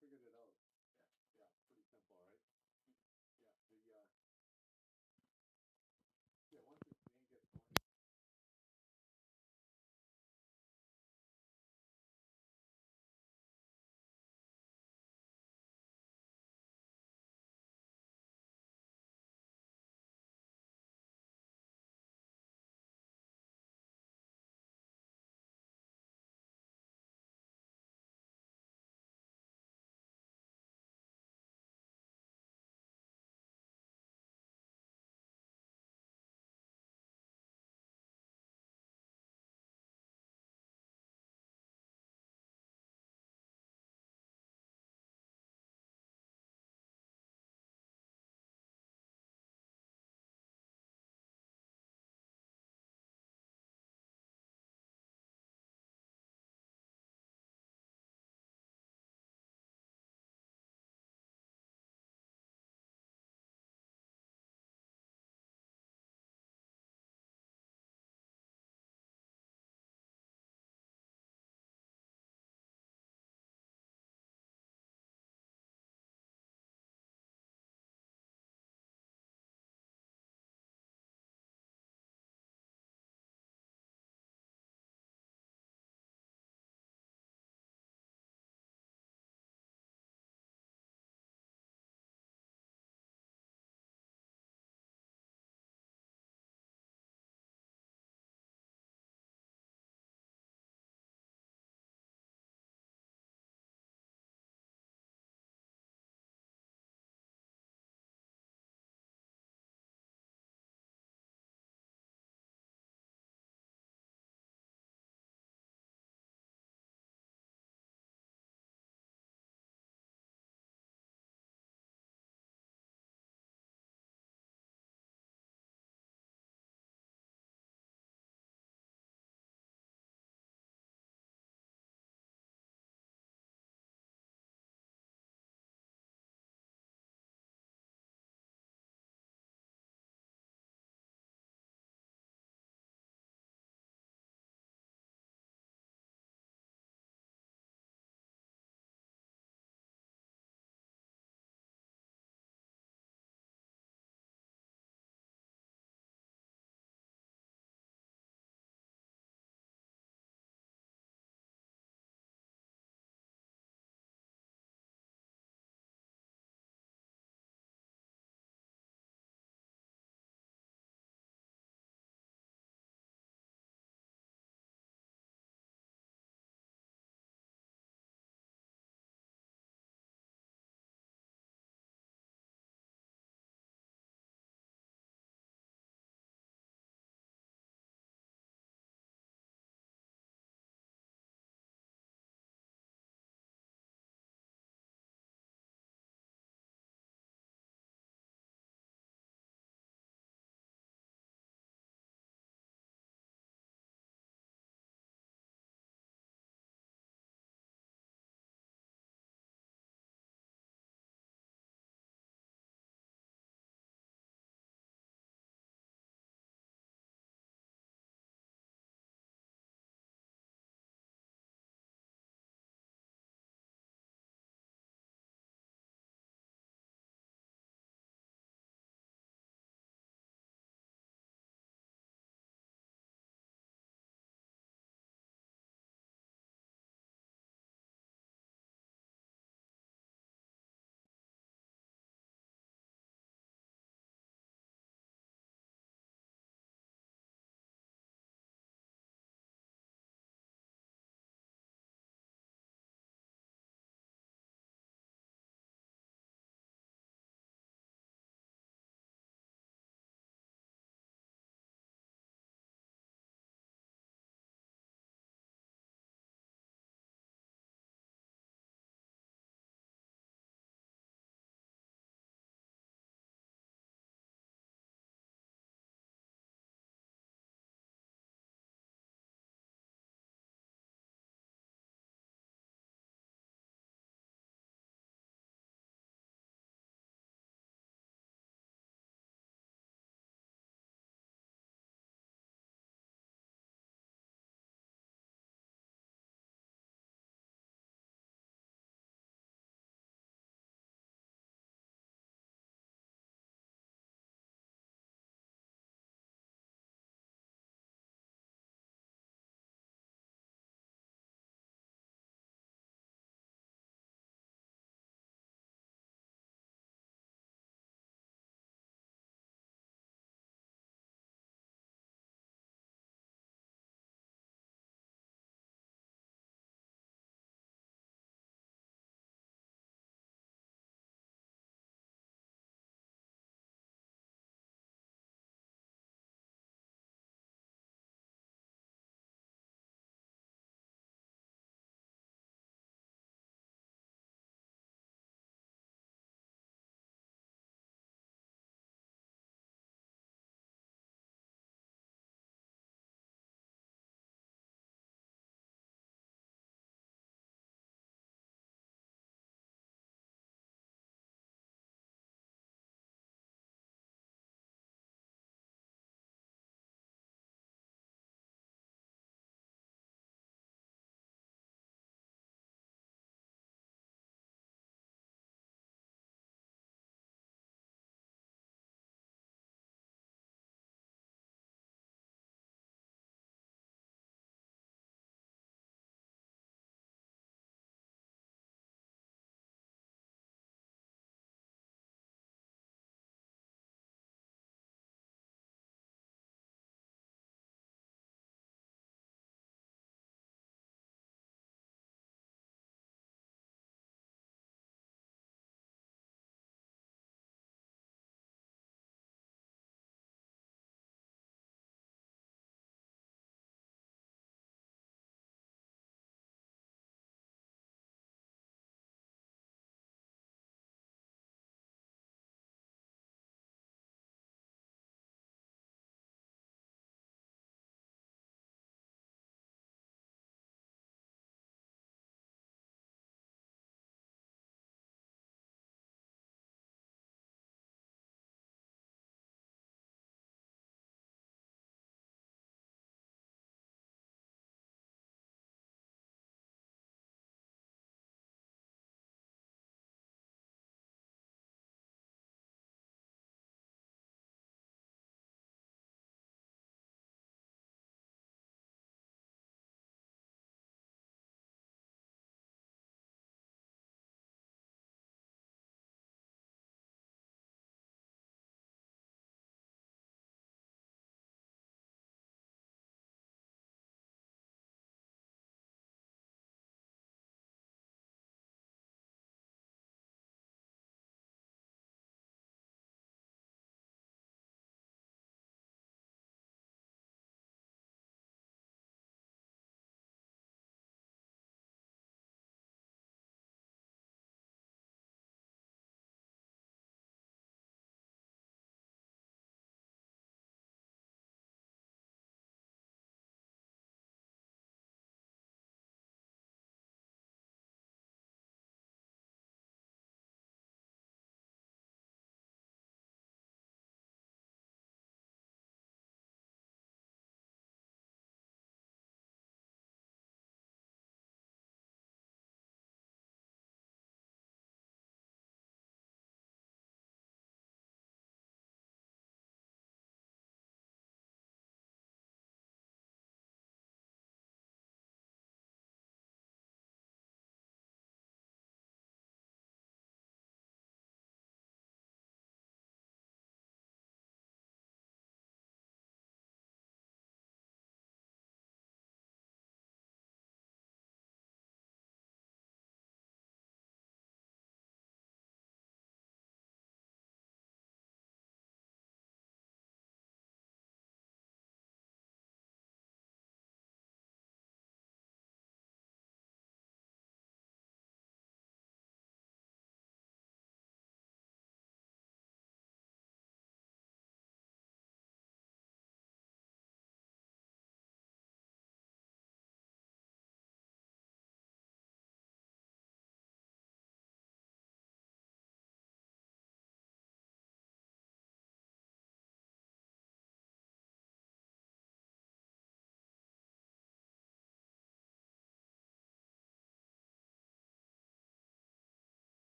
figured it out. Yeah, yeah, pretty simple, right? Yeah, yeah, once the game gets going,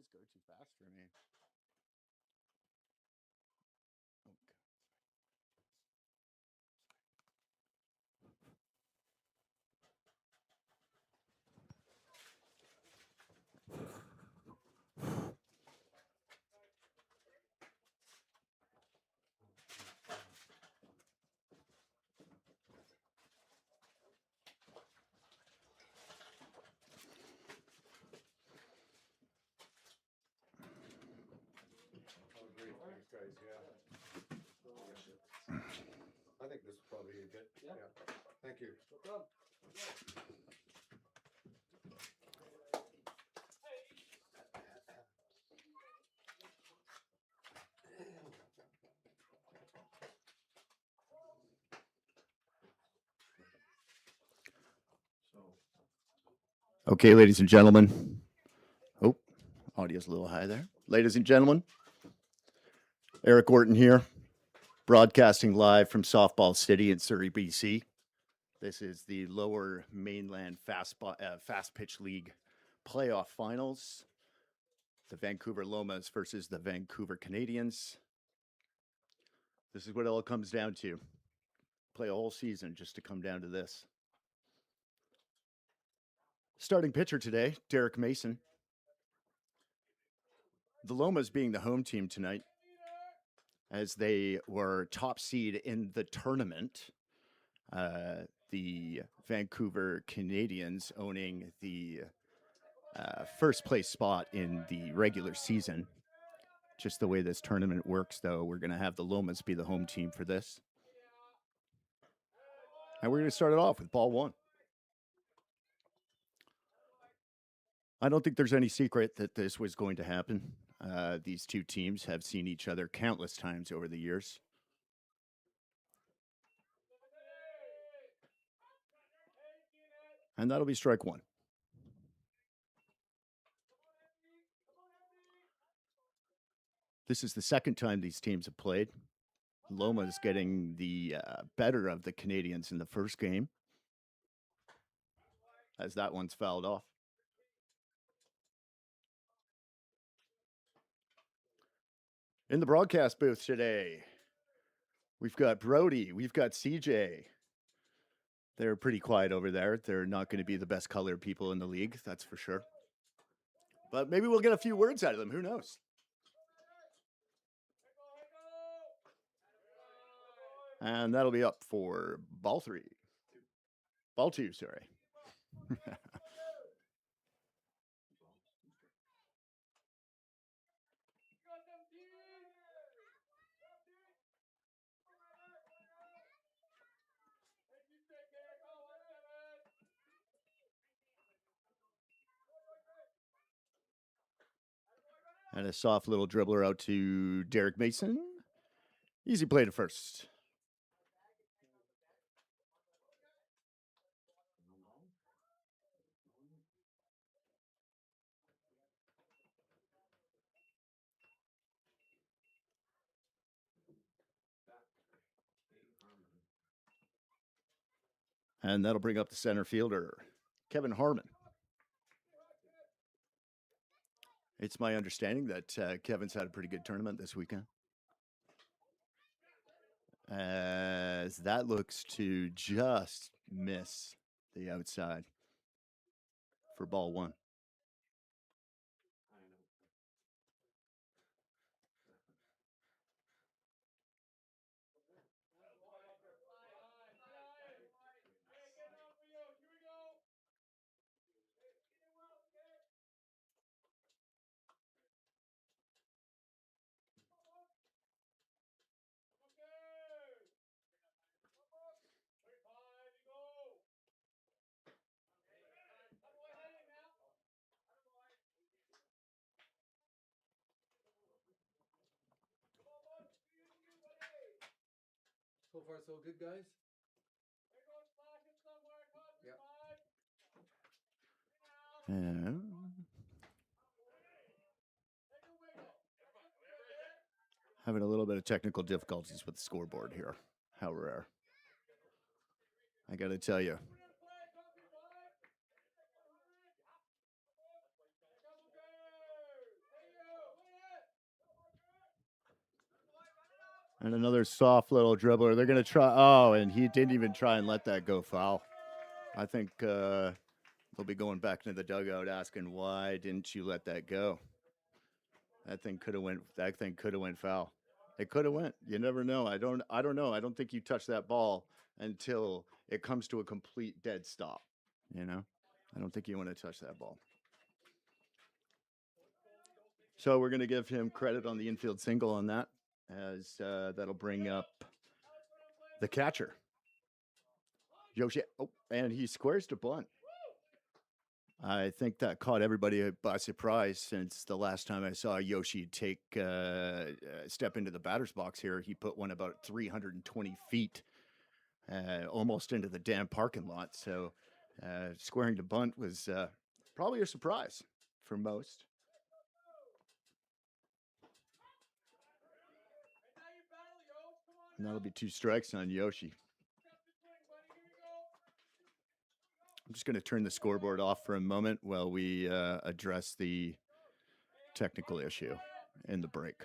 guys go too fast for me. Oh, God. Oh, great. Thanks, guys. Yeah. I think this is probably a good. Yeah. Thank you. No problem. Okay, ladies and gentlemen. Oh, audio's a little high there. Ladies and gentlemen, Eric Orton here, broadcasting live from Softball City in Surrey, BC. This is the Lower Mainland Fastpitch League playoff finals. The Vancouver Lomas versus the Vancouver Canadians. This is what it all comes down to. Play a whole season just to come down to this. Starting pitcher today, Derek Mason. The Lomas being the home team tonight, as they were top seed in the tournament. The Vancouver Canadians owning the first place spot in the regular season. Just the way this tournament works, though, we're going to have the Lomas be the home team for this. And we're going to start it off with ball one. I don't think there's any secret that this was going to happen. These two teams have seen each other countless times over the years. And that'll be strike one. This is the second time these teams have played. Loma's getting the better of the Canadians in the first game, as that one's fouled off. In the broadcast booth today, we've got Brody, we've got CJ. They're pretty quiet over there. They're not going to be the best colored people in the league, that's for sure. But maybe we'll get a few words out of them. Who knows? And that'll be up for ball three. Ball two, sorry. And a soft little dribbler out to Derek Mason. Easy play to first. And that'll bring up the center fielder, Kevin Harmon. It's my understanding that Kevin's had a pretty good tournament this weekend. As that looks to just miss the outside for ball one. So far, so good, guys. Yep. Yeah. Having a little bit of technical difficulties with the scoreboard here. How rare. I got to tell you. And another soft little dribbler. They're going to try. Oh, and he didn't even try and let that go foul. I think they'll be going back into the dugout asking, why didn't you let that go? That thing could have went. That thing could have went foul. It could have went. You never know. I don't know. I don't think you touch that ball until it comes to a complete dead stop. You know, I don't think you want to touch that ball. So we're going to give him credit on the infield single on that, as that'll bring up the catcher, Yoshi. Oh, and he squares to bunt. I think that caught everybody by surprise, since the last time I saw Yoshi take step into the batter's box here, he put one about 320 feet, almost into the damn parking lot. So squaring to bunt was probably a surprise for most. And that'll be 2 strikes on Yoshi. I'm just going to turn the scoreboard off for a moment while we address the technical issue in the break.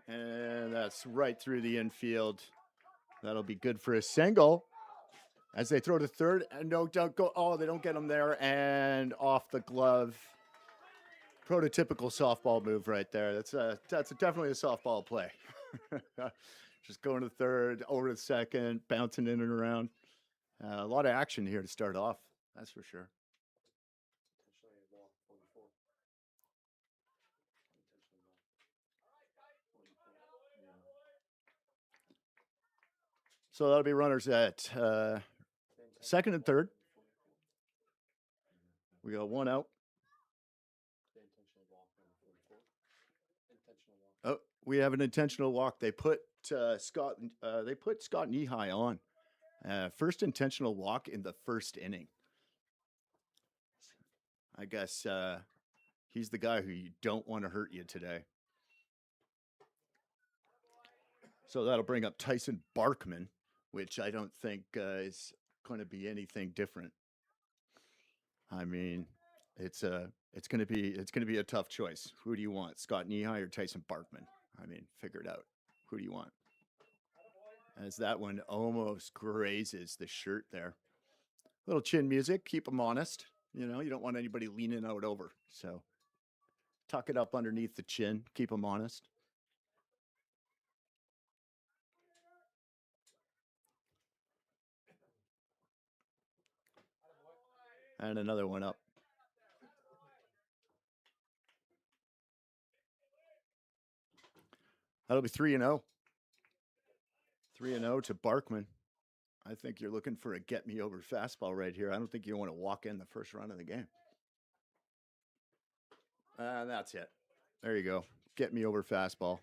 And that's right through the infield. That'll be good for a single. As they throw to third, and no, don't go. Oh, they don't get him there, and off the glove. Prototypical softball move right there. That's definitely a softball play. Just going to third, over to second, bouncing in and around. A lot of action here to start off. That's for sure. So that'll be runners at second and third. We got 1 out. Oh, we have an intentional walk. They put Scott Nehigh on. First intentional walk in the first inning. I guess he's the guy who you don't want to hurt you today. So that'll bring up Tyson Barkman, which I don't think is going to be anything different. I mean, it's going to be a tough choice. Who do you want, Scott Nehigh or Tyson Barkman? I mean, figure it out. Who do you want? As that one almost grazes the shirt there. Little chin music, keep them honest. You know, you don't want anybody leaning out over. So tuck it up underneath the chin, keep them honest. And another one up. That'll be 3-0. 3-0 to Barkman. I think you're looking for a get me over fastball right here. I don't think you want to walk in the first run of the game. And that's it. There you go. Get me over fastball.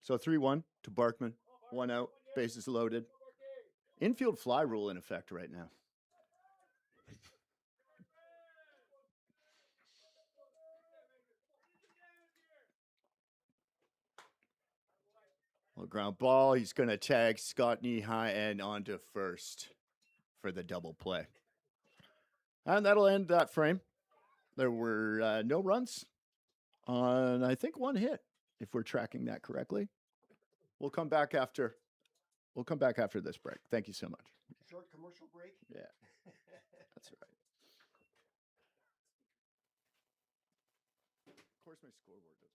So 3-1 to Barkman. 1 out. Bases loaded. Infield fly rule in effect right now. Well, ground ball. He's going to tag Scott Nehigh and onto first for the double play. And that'll end that frame. There were no runs on, I think, 1 hit, if we're tracking that correctly. We'll come back after this break. Thank you so much. Short commercial break? Yeah, that's right. Of course, my scoreboard doesn't work.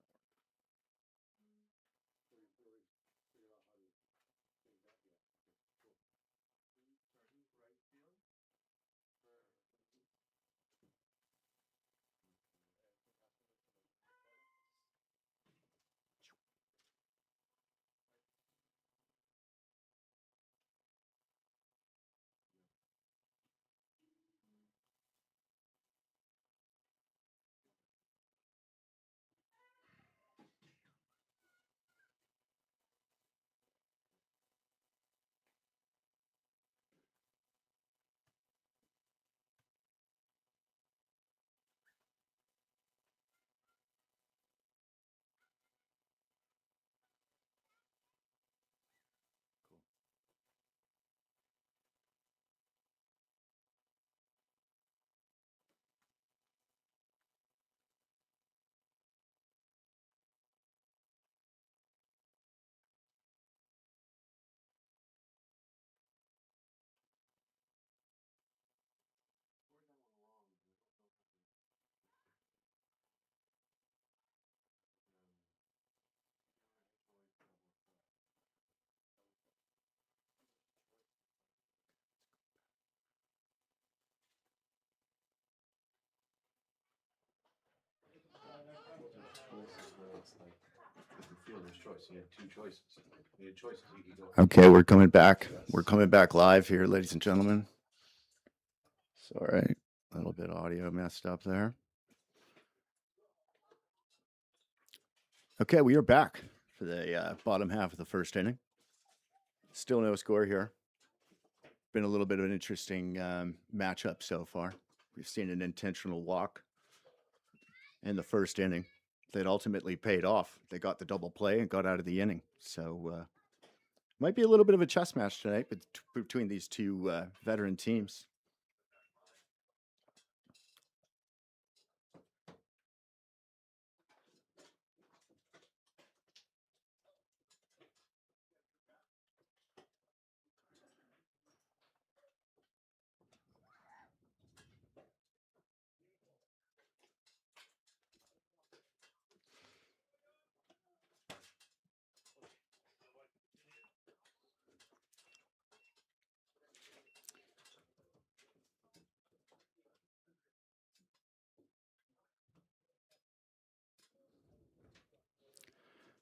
dealer's choice. He had two choices. He had choices. He could go. Okay, we're coming back. We're coming back live here, ladies and gentlemen. Sorry, a little bit audio messed up there. Okay, we are back for the bottom half of the first inning. Still no score here. Been a little bit of an interesting matchup so far. We've seen an intentional walk in the first inning that ultimately paid off. They got the double play and got out of the inning. So might be a little bit of a chess match tonight between these two veteran teams.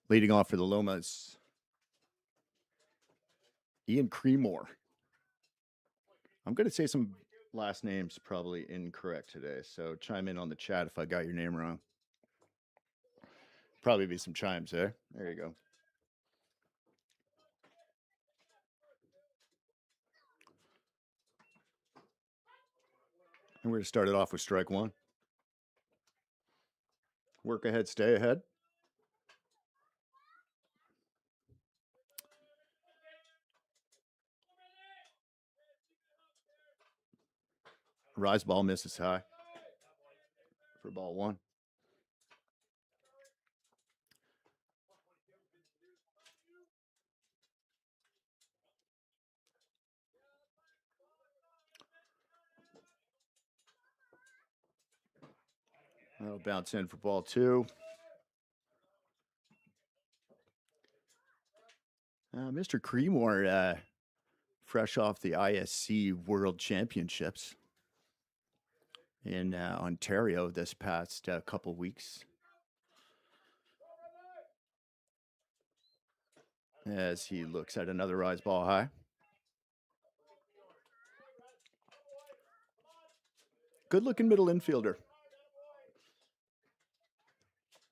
Leading off for the Lomas, Ian Creemore. I'm going to say some last names probably incorrect today, so chime in on the chat if I got your name wrong. Probably be some chimes there. There you go. And we're going to start it off with strike one. Work ahead, stay ahead. Rise ball misses high for ball one. That'll bounce in for ball two. Mr. Creemore, fresh off the ISC World Championships in Ontario this past couple weeks. As he looks at another rise ball high. Good looking middle infielder.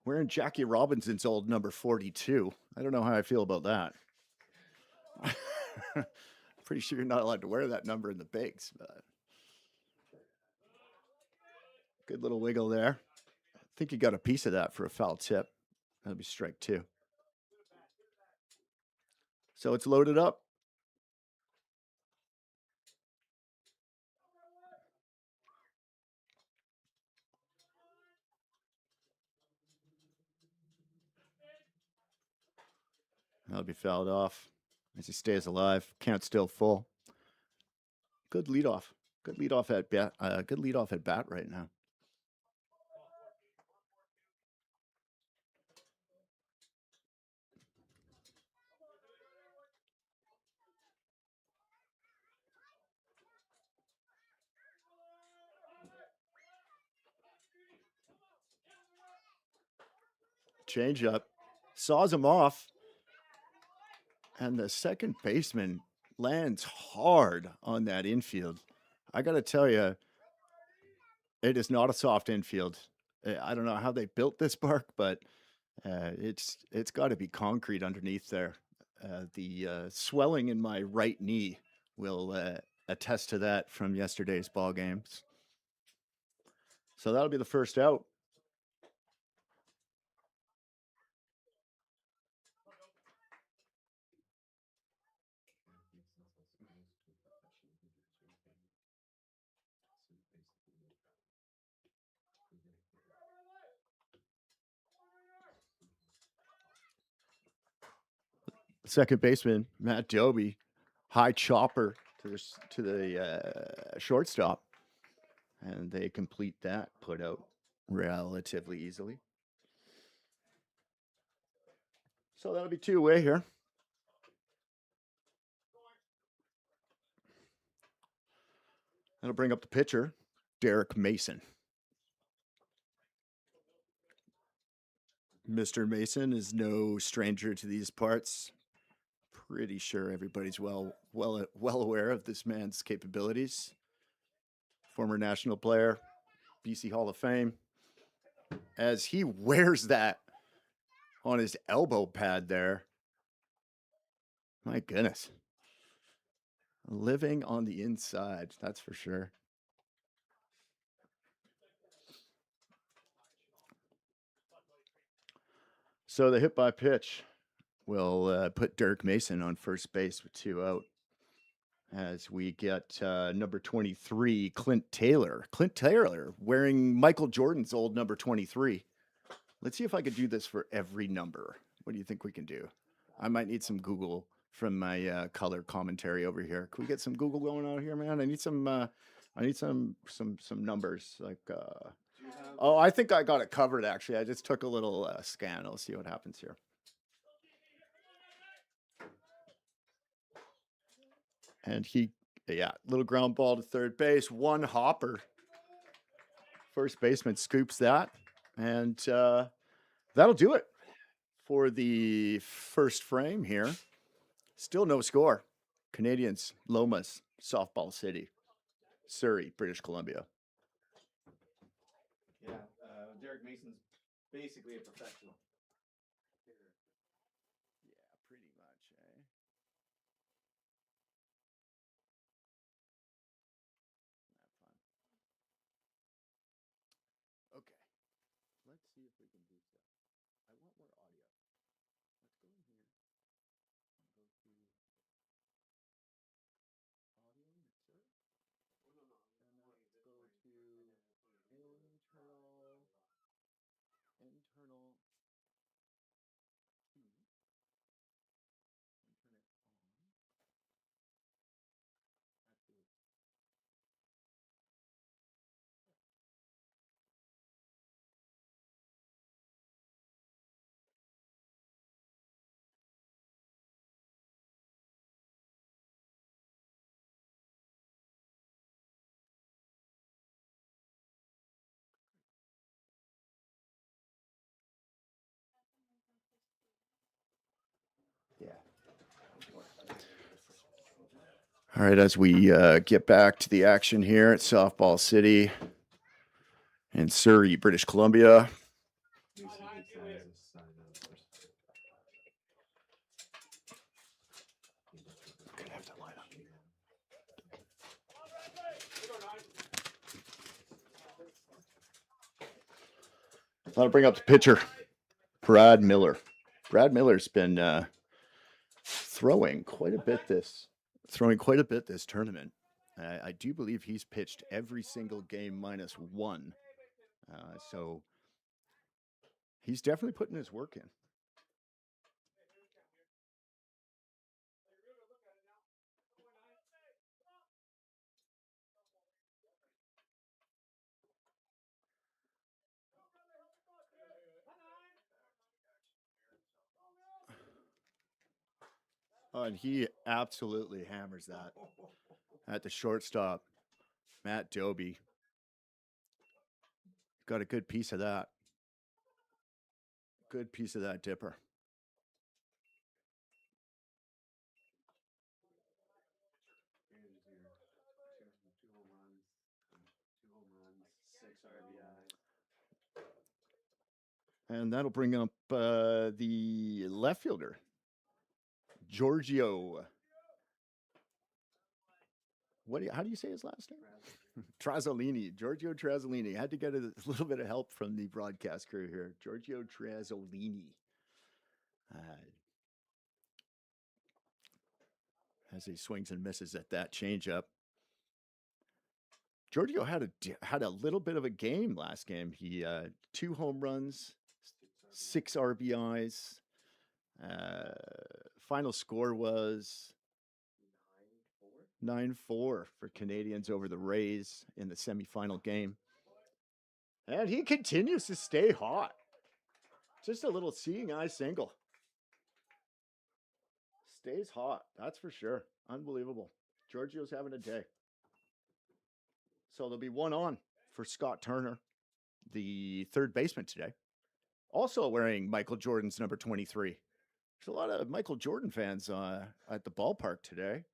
Wearing Jackie Robinson's old number 42. I don't know how I feel about that. Pretty sure you're not allowed to wear that number in the bigs, but good little wiggle there. I think you got a piece of that for a foul tip. That'll be strike two. So it's loaded up. That'll be fouled off as he stays alive. Count still full. Good leadoff. Good leadoff at bat. Good leadoff at bat right now. Change up. Saws him off. And the second baseman lands hard on that infield. I got to tell you, it is not a soft infield. I don't know how they built this park, but it's got to be concrete underneath there. The swelling in my right knee will attest to that from yesterday's ball games. So that'll be the first out. Second baseman Matt Doby, high chopper to the shortstop, and they complete that put out relatively easily. So that'll be 2 away here. That'll bring up the pitcher, Derek Mason. Mr. Mason is no stranger to these parts. Pretty sure everybody's well aware of this man's capabilities. Former national player, BC Hall of Fame. As he wears that on his elbow pad there. My goodness. Living on the inside, that's for sure. So the hit by pitch will put Dirk Mason on first base with 2 out. As we get number 23, Clint Taylor. Clint Taylor wearing Michael Jordan's old number 23. Let's see if I could do this for every number. What do you think we can do? I might need some Google from my color commentary over here. Can we get some Google going on here, man? I need some numbers. Like, oh, I think I got it covered. Actually, I just took a little scan. I'll see what happens here. And little ground ball to third base, one hopper. First baseman scoops that, and that'll do it for the first frame here. Still no score. Canadians, Lomas, Softball City, Surrey, British Columbia. Yeah, Derek Mason's basically a professional. Yeah, pretty much, eh? Have fun. Okay, let's see if we can do so. I want more audio. Let's go in here and go to audio mixer. And let's go to internal key. And turn it on. Actually, yeah. All right, as we get back to the action here at Softball City in Surrey, British Columbia. Gonna have to line up. I'll bring up the pitcher, Brad Miller. Brad Miller's been throwing quite a bit this tournament. I do believe he's pitched every single game minus one. So he's definitely putting his work in. Oh, and he absolutely hammers that at the shortstop, Matt Doby. Got a good piece of that. Good piece of that dipper. And that'll bring up the left fielder, Giorgio. How do you say his last name? Trasolini. Giorgio Trasolini. Had to get a little bit of help from the broadcast crew here. Giorgio Trasolini. As he swings and misses at that changeup. Giorgio had a little bit of a game last game. He 2 home runs, 6 RBIs. Final score was 9-4 for Canadians over the Rays in the semifinal game. And he continues to stay hot. Just a little seeing eye single. Stays hot, that's for sure. Unbelievable. Giorgio's having a day. So there'll be one on for Scott Turner, the third baseman today. also wearing Michael Jordan's number 23. There's a lot of Michael Jordan fans at the ballpark today.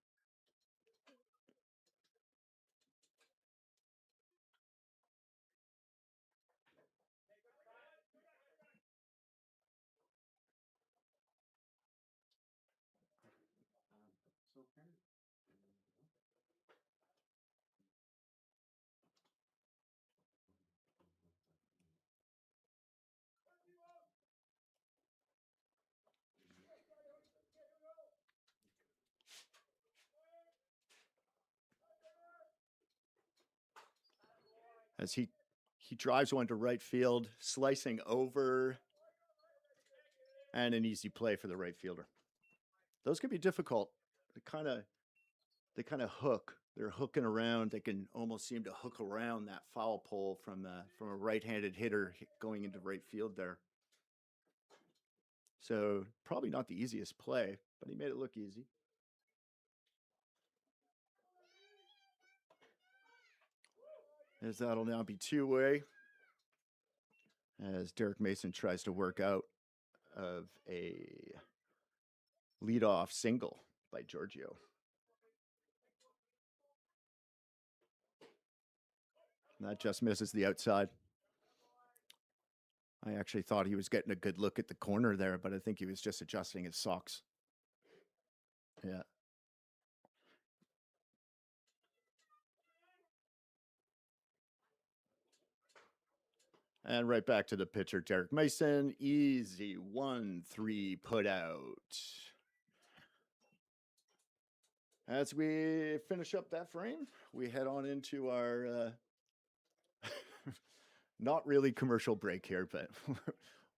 As he drives one to right field, slicing over, and an easy play for the right fielder. Those can be difficult. They kind of hook. They're hooking around. They can almost seem to hook around that foul pole from a right-handed hitter going into right field there. So probably not the easiest play, but he made it look easy. As that'll now be two-way, as Derek Mason tries to work out of a leadoff single by Giorgio. And that just misses the outside. I actually thought he was getting a good look at the corner there, but I think he was just adjusting his socks. Yeah. And right back to the pitcher, Derek Mason. Easy 1-3 put out. As we finish up that frame, we head on into our not really commercial break here, but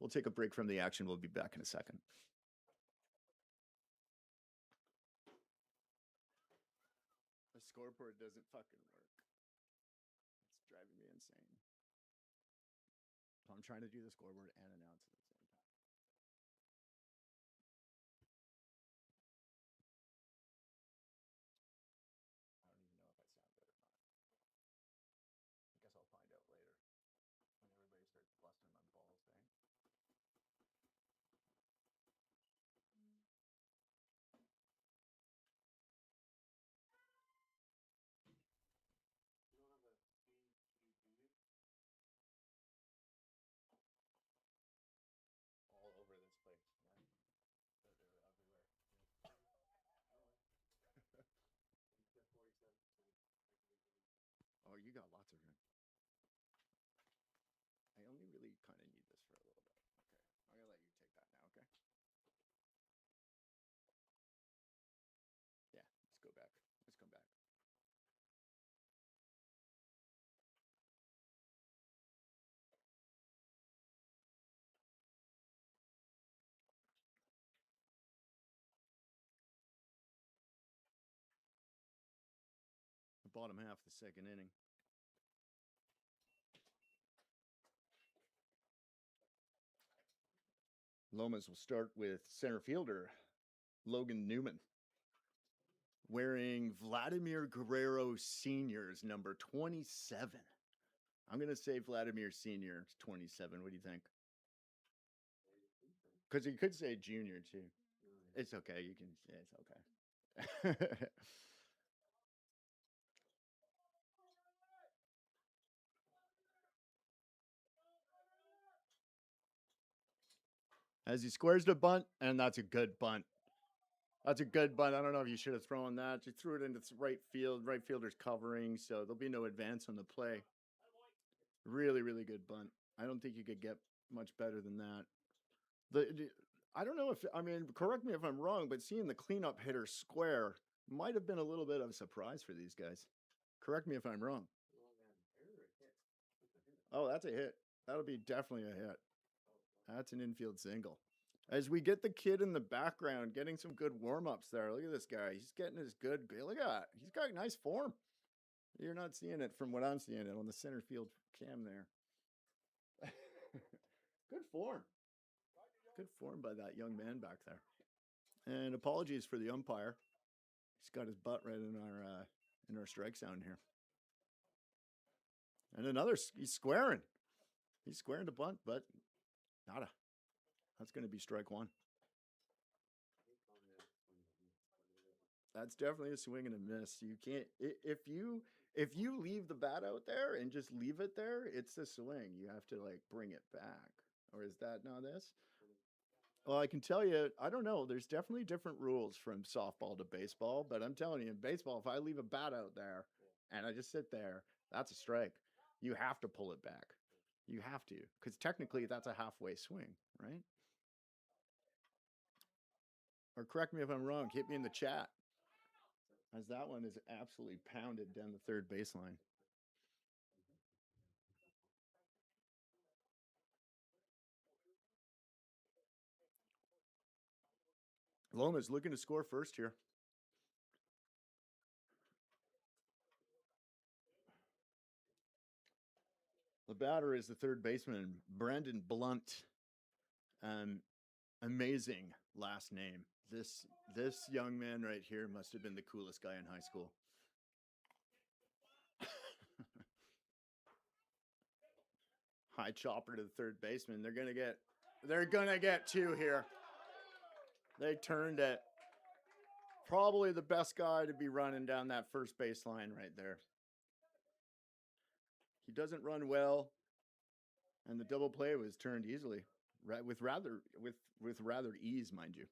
we'll take a break from the action. We'll be back in a second. The scoreboard doesn't fucking work. It's driving me insane. So I'm trying to do the scoreboard and announce it at the same time. I don't even know if I sound good or not. I guess I'll find out later when everybody starts busting my balls, eh? All over this place, yeah. They're everywhere. Oh, you got lots of room. I only really kind of need this for a little bit. Okay, I'm gonna let you take that now, okay? Yeah, let's go back. Let's come back. The bottom half of the second inning. Lomas will start with center fielder Logan Newman, wearing Vladimir Guerrero Sr.'s number 27. I'm going to say Vladimir Sr. 27. What do you think? Because you could say junior too. It's okay. You can say it's okay. As he squares the bunt, and that's a good bunt. That's a good bunt. I don't know if you should have thrown that. You threw it into right field. Right fielder's covering, so there'll be no advance on the play. Really, really good bunt. I don't think you could get much better than that. I don't know if, I mean, correct me if I'm wrong, but seeing the cleanup hitter square might have been a little bit of a surprise for these guys. Correct me if I'm wrong. Oh, that's a hit. That'll be definitely a hit. That's an infield single. As we get the kid in the background, getting some good warm-ups there. Look at this guy. He's getting his good, look at that. He's got nice form. You're not seeing it from what I'm seeing it on the center field cam there. Good form. Good form by that young man back there. And apologies for the umpire. He's got his butt right in our strike zone here. And another, he's squaring. He's squaring the bunt, but Nada. That's going to be strike one. That's definitely a swing and a miss. You can't if you leave the bat out there and just leave it there, it's a swing. You have to like bring it back. Or is that not this? Well, I can tell you, I don't know. There's definitely different rules from softball to baseball, but I'm telling you, in baseball, if I leave a bat out there and I just sit there, that's a strike. You have to pull it back. You have to, because technically that's a halfway swing, right? Or correct me if I'm wrong. Hit me in the chat, as that one is absolutely pounded down the third baseline. Loma's looking to score first here. The batter is the third baseman, Brandon Blunt. Amazing last name. This young man right here must have been the coolest guy in high school. High chopper to the third baseman. They're gonna get two here. They turned it. Probably the best guy to be running down that first baseline right there. He doesn't run well, and the double play was turned easily, right? With rather ease, mind you.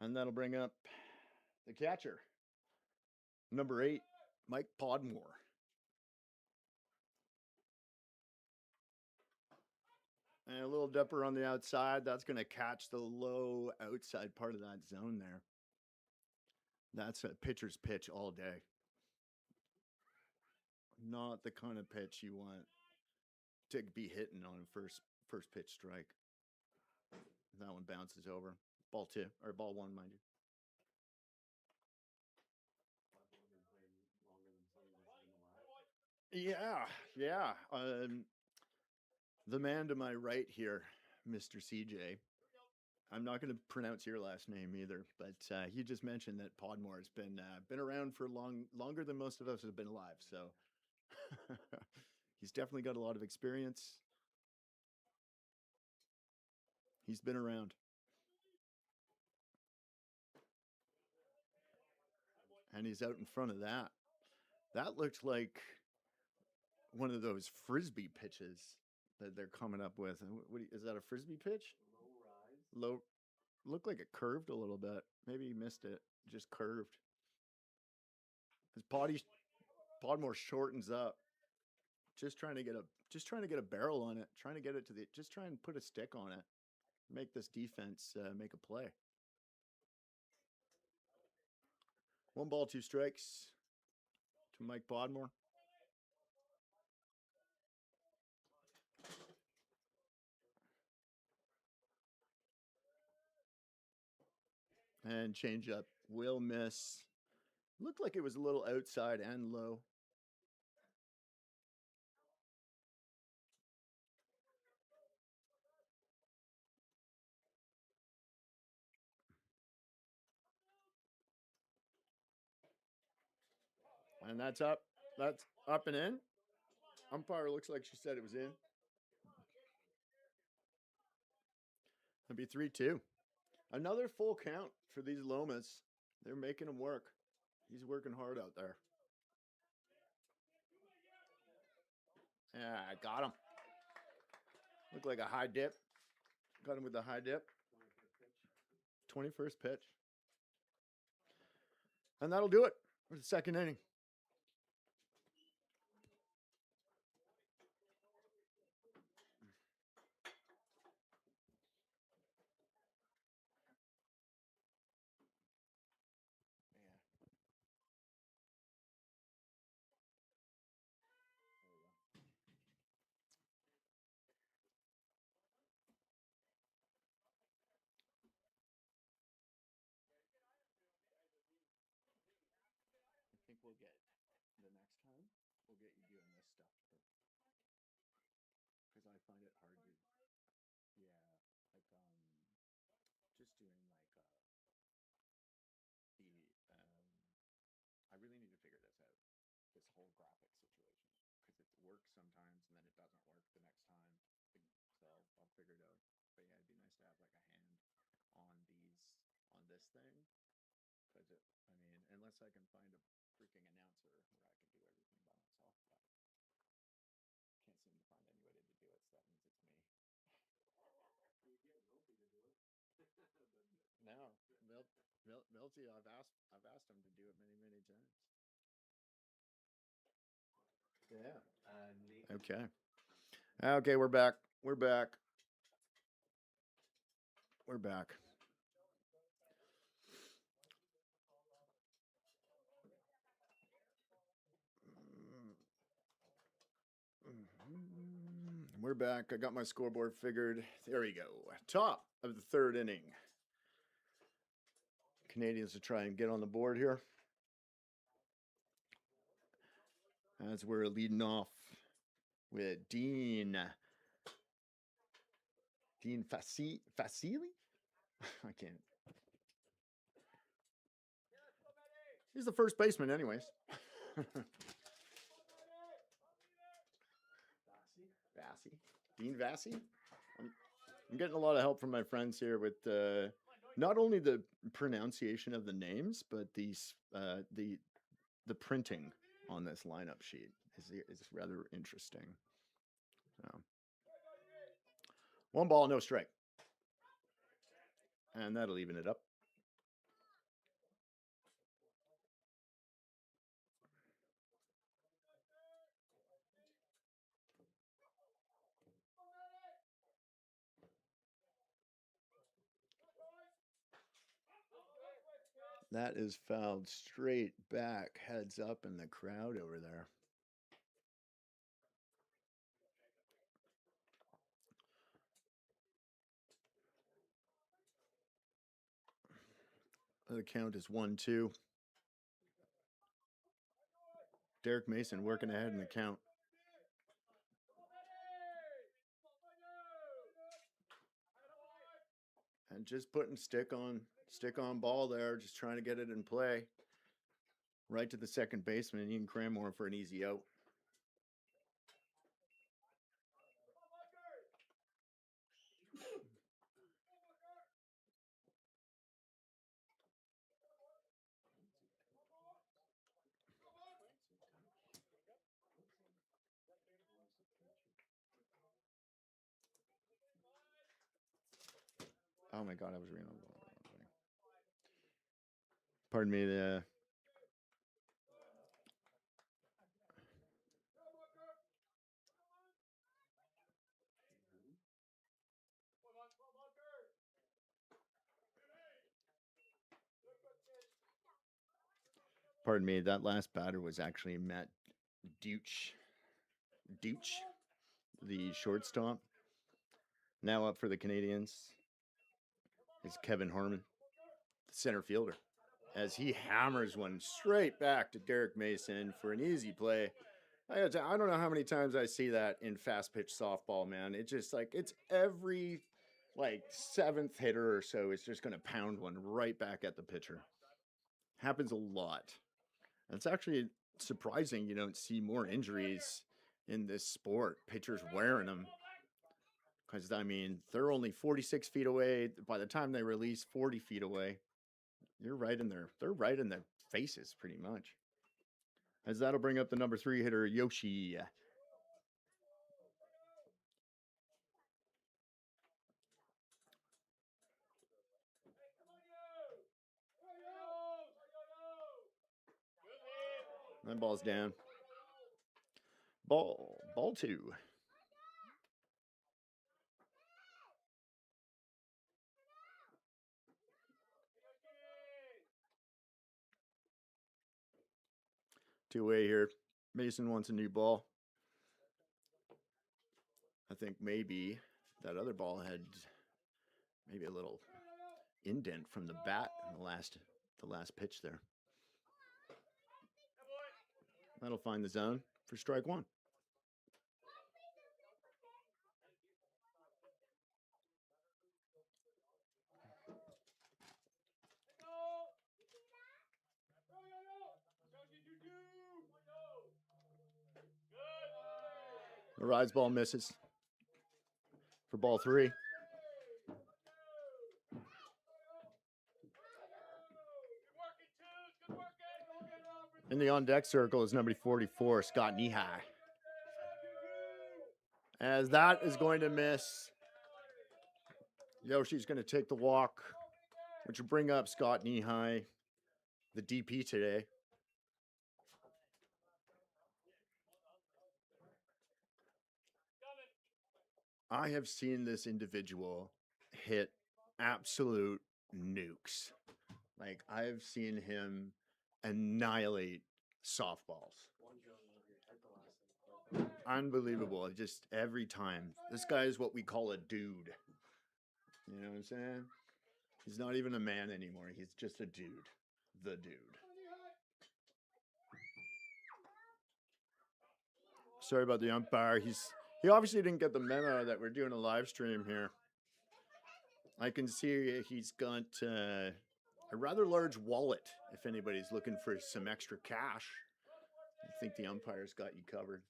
And that'll bring up the catcher, number 8, Mike Podmore. And a little dipper on the outside. That's going to catch the low outside part of that zone there. That's a pitcher's pitch all day. Not the kind of pitch you want to be hitting on a first pitch strike. That one bounces over. Ball 2, or ball 1, mind you. Yeah. The man to my right here, Mr. CJ. I'm not going to pronounce your last name either, but he just mentioned that Podmore has been around for longer than most of us have been alive. So he's definitely got a lot of experience. He's been around. And he's out in front of that. That looked like one of those frisbee pitches that they're coming up with. Is that a frisbee pitch? Low. Looked like it curved a little bit. Maybe he missed it. Just curved. His Podmore shortens up. Just trying to get a barrel on it. Just try and put a stick on it. Make this defense make a play. 1 ball, 2 strikes to Mike Podmore. And change up will miss. Looked like it was a little outside and low. And that's up. That's up and in. Umpire looks like she said it was in. It'll be 3-2. Another full count for these Lomas. They're making him work. He's working hard out there. Yeah, I got him. Looked like a high dip. Got him with the high dip. 21st pitch. And that'll do it for the second inning. I think we'll get work sometimes, and then it doesn't work the next time. So I'll figure it out. But yeah, it'd be nice to have like a hand on this thing, because unless I can find a freaking announcer where I can do everything by myself, but can't seem to find anybody to do it. So that means it's me. You get Milty to do it. No, Milty, I've asked him to do it many times. Yeah. Okay. Okay, we're back. We're back. We're back. We're back. I got my scoreboard figured. There we go. Top of the third inning. Canadians to try and get on the board here. As we're leading off with Dean Fasili? I can't. He's the first baseman anyways. Vassy. Dean Vassy? I'm getting a lot of help from my friends here with not only the pronunciation of the names, but the printing on this lineup sheet is rather interesting. So, 1 ball, no strike. And that'll even it up. That is fouled straight back, heads up in the crowd over there. The count is 1-2. Derek Mason working ahead in the count. And just putting stick on ball there, just trying to get it in play. Right to the second baseman, Ian Cranmore for an easy out. Oh my God, I was reading. Pardon me. Pardon me. That last batter was actually Matt Deutsch, the shortstop. Now up for the Canadians is Kevin Harmon, the center fielder, as he hammers one straight back to Derek Mason for an easy play. I don't know how many times I see that in fast pitch softball, man. It's just like it's every seventh hitter or so is just going to pound one right back at the pitcher. Happens a lot. It's actually surprising you don't see more injuries in this sport. Pitchers wearing them. Because, they're only 46 feet away. By the time they release 40 feet away, they're right in their faces pretty much. As that'll bring up the number 3 hitter, Yoshi. That ball's down. Ball 2. Two-way here. Mason wants a new ball. I think maybe that other ball had maybe a little indent from the bat in the last pitch there. That'll find the zone for strike 1. The rise ball misses for ball 3. In the on-deck circle is number 44, Scott Nehigh. As that is going to miss. Yoshi's going to take the walk, which will bring up Scott Nehigh, the DP today. I have seen this individual hit absolute nukes. Like, I've seen him annihilate softballs. Unbelievable. Just every time. This guy is what we call a dude. You know what I'm saying? He's not even a man anymore. He's just a dude. The dude. Sorry about the umpire. He obviously didn't get the memo that we're doing a live stream here. I can see he's got a rather large wallet if anybody's looking for some extra cash. I think the umpire's got you covered.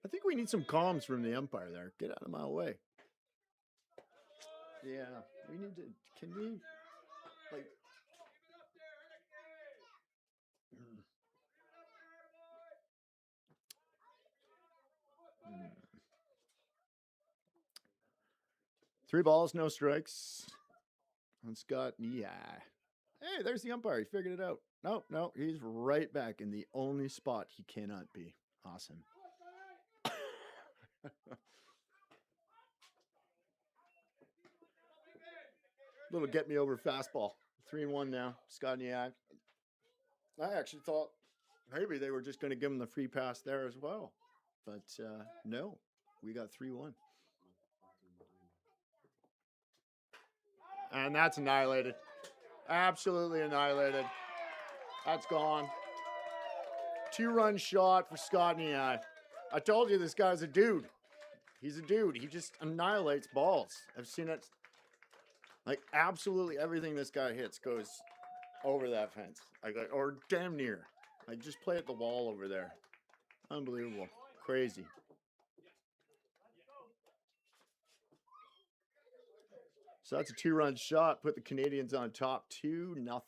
I think we need some comms from the umpire there. Get out of my way. Yeah, we need to. Can we, like? Three balls, no strikes on Scott Nehigh. Hey, there's the umpire. He figured it out. No, he's right back in the only spot he cannot be. Awesome. Little get me over fastball. 3-1 now. Scott Nehigh. I actually thought maybe they were just going to give him the free pass there as well. But no, we got 3-1. And that's annihilated. Absolutely annihilated. That's gone. 2-run shot for Scott Nehigh. I told you this guy's a dude. He's a dude. He just annihilates balls. I've seen it. Like, absolutely everything this guy hits goes over that fence. Like, or damn near. Like, just play at the wall over there. Unbelievable. Crazy. So that's a 2-run shot. Put the Canadians on top 2-0.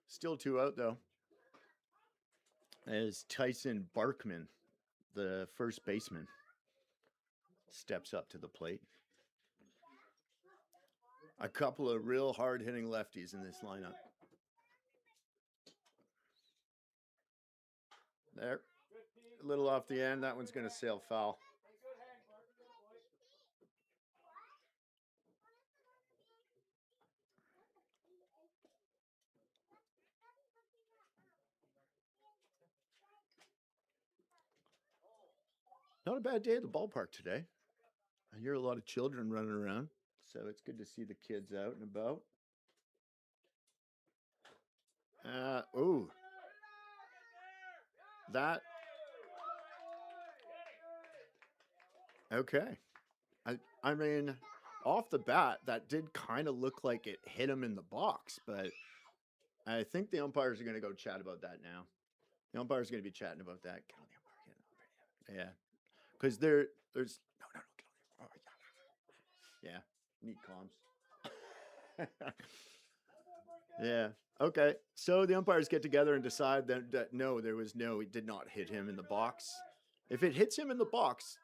Still 2 out, though. As Tyson Barkman, the first baseman, steps up to the plate. A couple of real hard-hitting lefties in this lineup. There. A little off the end. That one's going to sail foul. Not a bad day at the ballpark today. I hear a lot of children running around, so it's good to see the kids out and about. That. Okay. I mean, off the bat, that did kind of look like it hit him in the box, but I think the umpires are going to go chat about that now. The umpires are going to be chatting about that. Get on the umpire. Yeah. Because there's no. Oh, yeah. Neat comms. Yeah. Okay. So the umpires get together and decide that no, it did not hit him in the box. If it hits him in the box,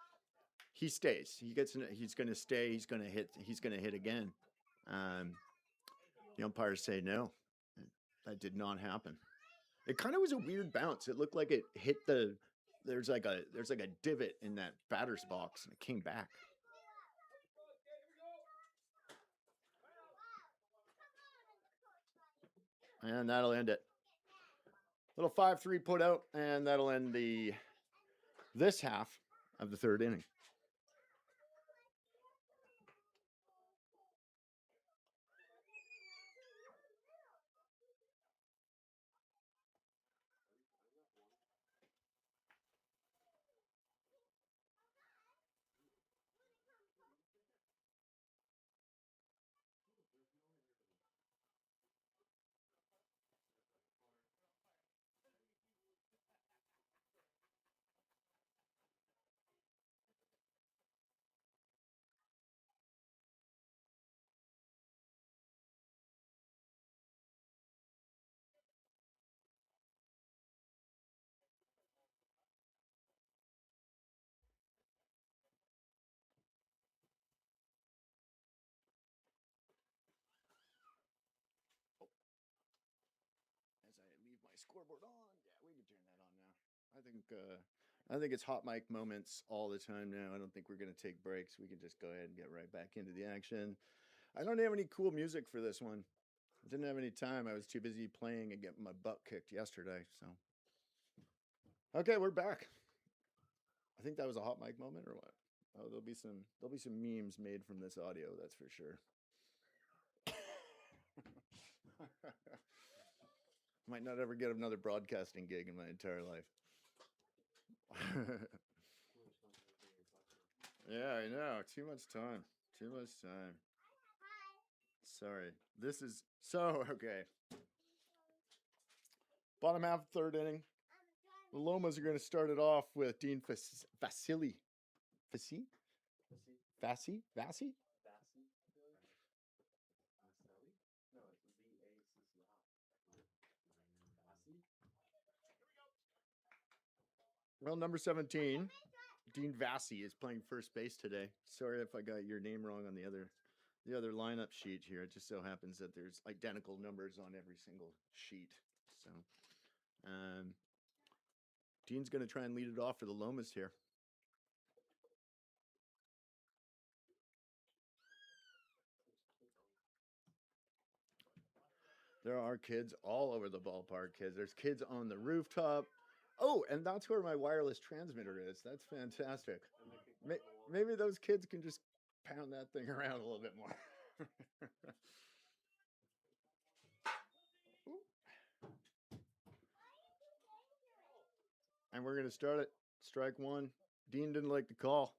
he stays. He's going to stay. He's going to hit again. The umpires say no. That did not happen. It kind of was a weird bounce. It looked like it hit there's like a divot in that batter's box and it came back. And that'll end it. Little 5-3 put out, and that'll end this half of the third inning. scoreboard on? Yeah, we can turn that on now. I think it's hot mic moments all the time now. I don't think we're gonna take breaks. We can just go ahead and get right back into the action. I don't have any cool music for this one. I didn't have any time. I was too busy playing and getting my butt kicked yesterday. So okay, we're back. I think that was a hot mic moment or what? Oh, there'll be some memes made from this audio, that's for sure. Might not ever get another broadcasting gig in my entire life. Yeah, I know. Too much time. Too much time. Sorry. This is so okay. Bottom half, third inning. The Lomas are going to start it off with Dean Vasily. Fassi? Vassi? Vassi? No, it's V-A-C-C-I. Well, number 17, Dean Vassi is playing first base today. Sorry if I got your name wrong on the other lineup sheet here. It just so happens that there's identical numbers on every single sheet. So, Dean's going to try and lead it off for the Lomas here. There are kids all over the ballpark, kids. There's kids on the rooftop. Oh, and that's where my wireless transmitter is. That's fantastic. Maybe those kids can just pound that thing around a little bit more. And we're going to start it. Strike one. Dean didn't like the call.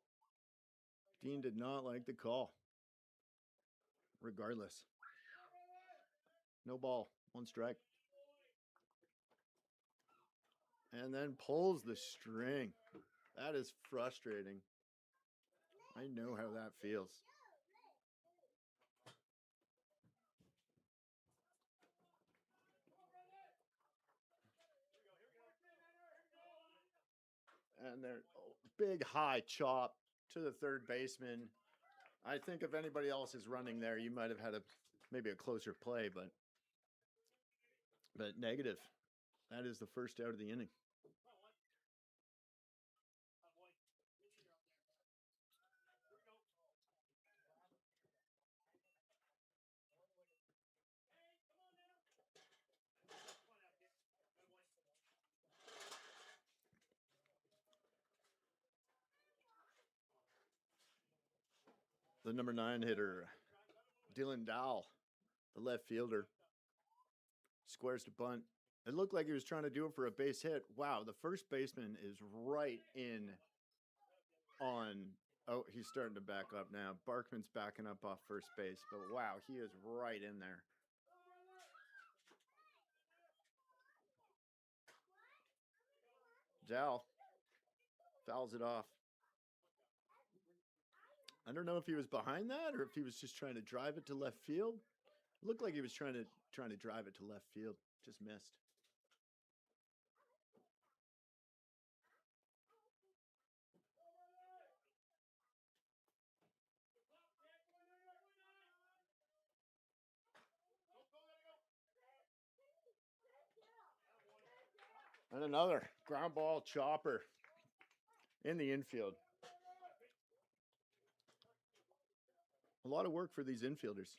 Dean did not like the call. Regardless. No ball. One strike. And then pulls the string. That is frustrating. I know how that feels. And they're big high chop to the third baseman. I think if anybody else is running there, you might have had maybe a closer play, but negative. That is the first out of the inning. The number 9 hitter, Dylan Dowell, the left fielder, squares to bunt. It looked like he was trying to do it for a base hit. Wow, the first baseman is right in on. Oh, he's starting to back up now. Barkman's backing up off first base, but wow, he is right in there. Dowell fouls it off. I don't know if he was behind that or if he was just trying to drive it to left field. It looked like he was trying to drive it to left field. Just missed. And another ground ball chopper in the infield. A lot of work for these infielders.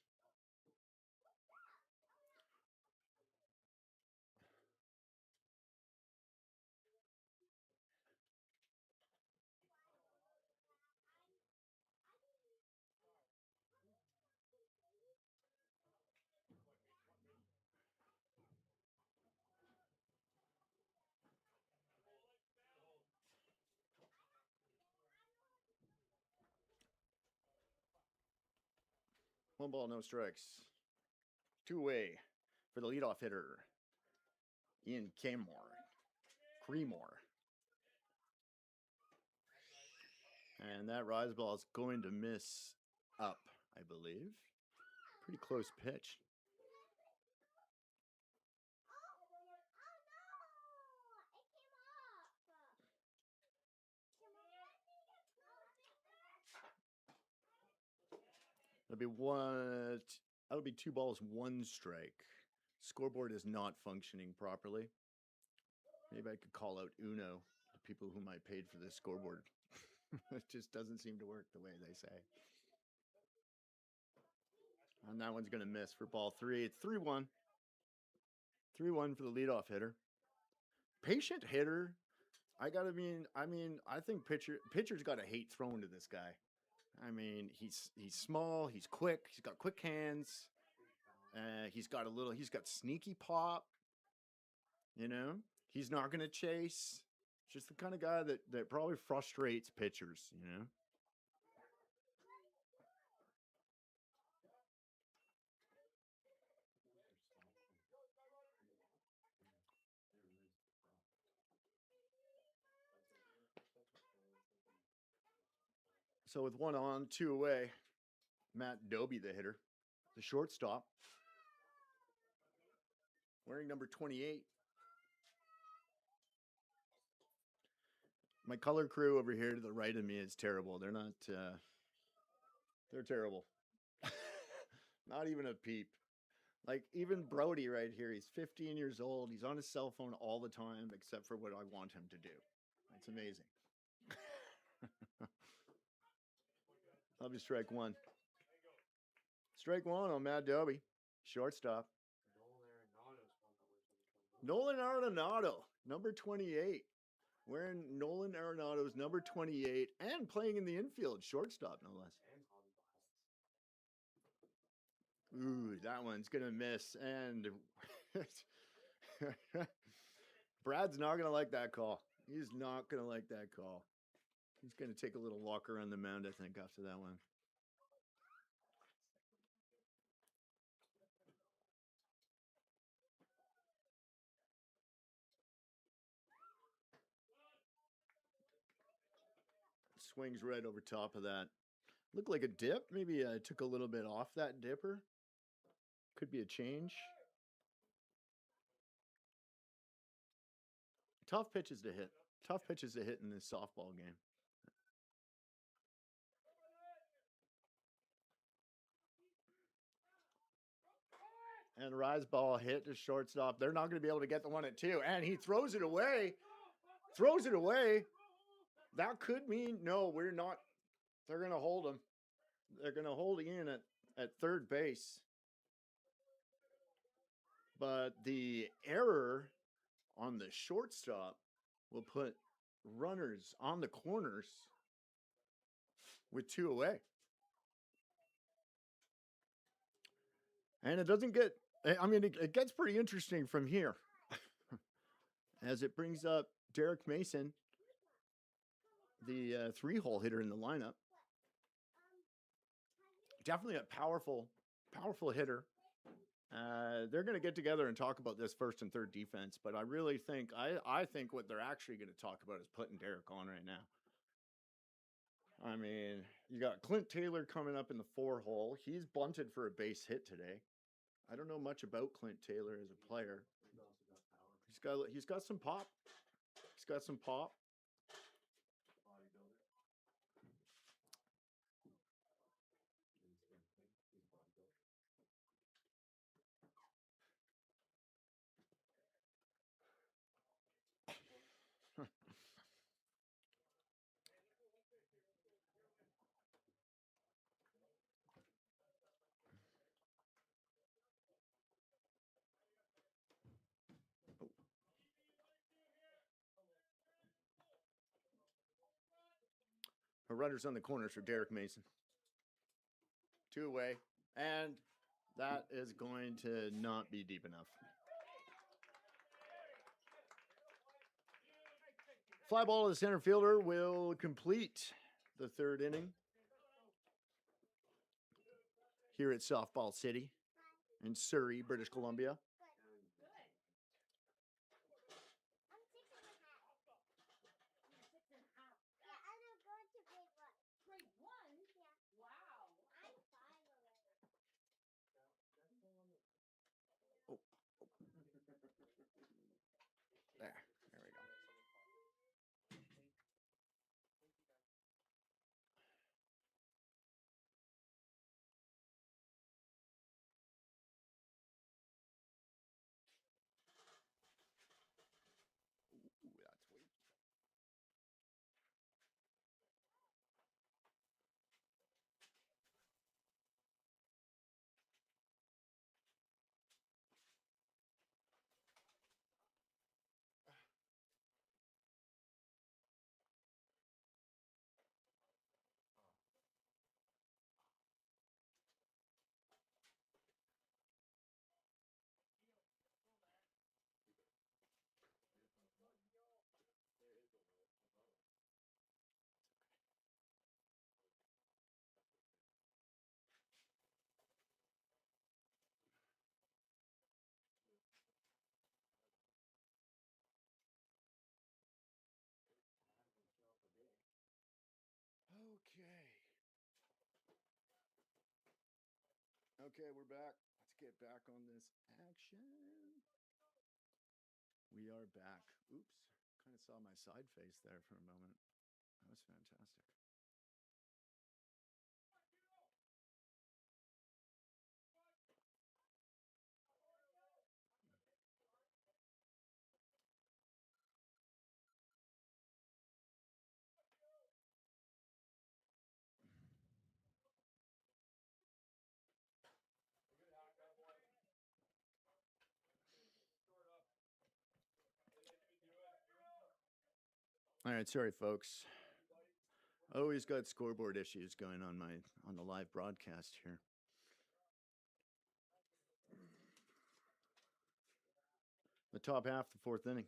One ball, no strikes. Two-way for the leadoff hitter, Ian Creemore. And that rise ball is going to miss up, I believe. Pretty close pitch. That'll be 2 balls, 1 strike. Scoreboard is not functioning properly. Maybe I could call out Uno, the people whom I paid for this scoreboard. It just doesn't seem to work the way they say. And that one's going to miss for ball 3. It's 3-1. 3-1 for the leadoff hitter. Patient hitter. I think pitcher's got to hate throwing to this guy. I mean, he's small, he's quick, he's got quick hands. He's got sneaky pop. You know, he's not going to chase. Just the kind of guy that probably frustrates pitchers, you know. So with 1 on, 2 away, Matt Doby, the hitter, the shortstop, wearing number 28. My color crew over here to the right of me is terrible. They're not, they're terrible. Not even a peep. Like even Brody right here, he's 15 years old. He's on his cell phone all the time, except for what I want him to do. It's amazing. Love to strike 1. Strike 1 on Matt Doby, shortstop. Nolan Arenado, number 28. Wearing Nolan Arenado's number 28 and playing in the infield, shortstop, no less. Ooh, that one's going to miss. And Brad's not going to like that call. He's not going to like that call. He's going to take a little walk around the mound, I think, after that one. Swings right over top of that. Looked like a dip. Maybe I took a little bit off that dipper. Could be a change. Tough pitches to hit. Tough pitches to hit in this softball game. And rise ball hit to shortstop. They're not going to be able to get the 1 at 2. And he throws it away. Throws it away. That could mean, no, we're not. They're going to hold him. They're going to hold Ian at third base. But the error on the shortstop will put runners on the corners with 2 away. And it doesn't get, I mean, it gets pretty interesting from here as it brings up Derek Mason, the 3-hole hitter in the lineup. Definitely a powerful hitter. They're going to get together and talk about this first and third defense, but I really think, I think what they're actually going to talk about is putting Derek on right now. I mean, you got Clint Taylor coming up in the 4-hole. He's bunted for a base hit today. I don't know much about Clint Taylor as a player. He's got some pop. He's got some pop. Her runners on the corners for Derek Mason. 2 away. And that is going to not be deep enough. Fly ball to the center fielder will complete the 3rd inning here at Softball City in Surrey, British Columbia. Okay, we're back. Let's get back on this action. We are back. Oops. Kind of saw my side face there for a moment. That was fantastic. All right, sorry folks. Always got scoreboard issues going on the live broadcast here. The top half of the fourth inning.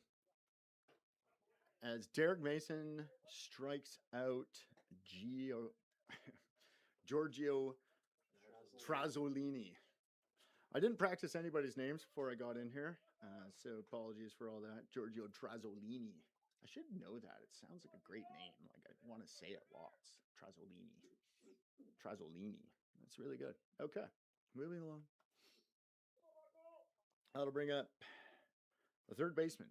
As Derek Mason strikes out Giorgio Trasolini. I didn't practice anybody's names before I got in here, so apologies for all that. Giorgio Trasolini. I should know that. It sounds like a great name. Like I want to say it lots. Trasolini. Trasolini. That's really good. Okay, moving along. That'll bring up the third baseman,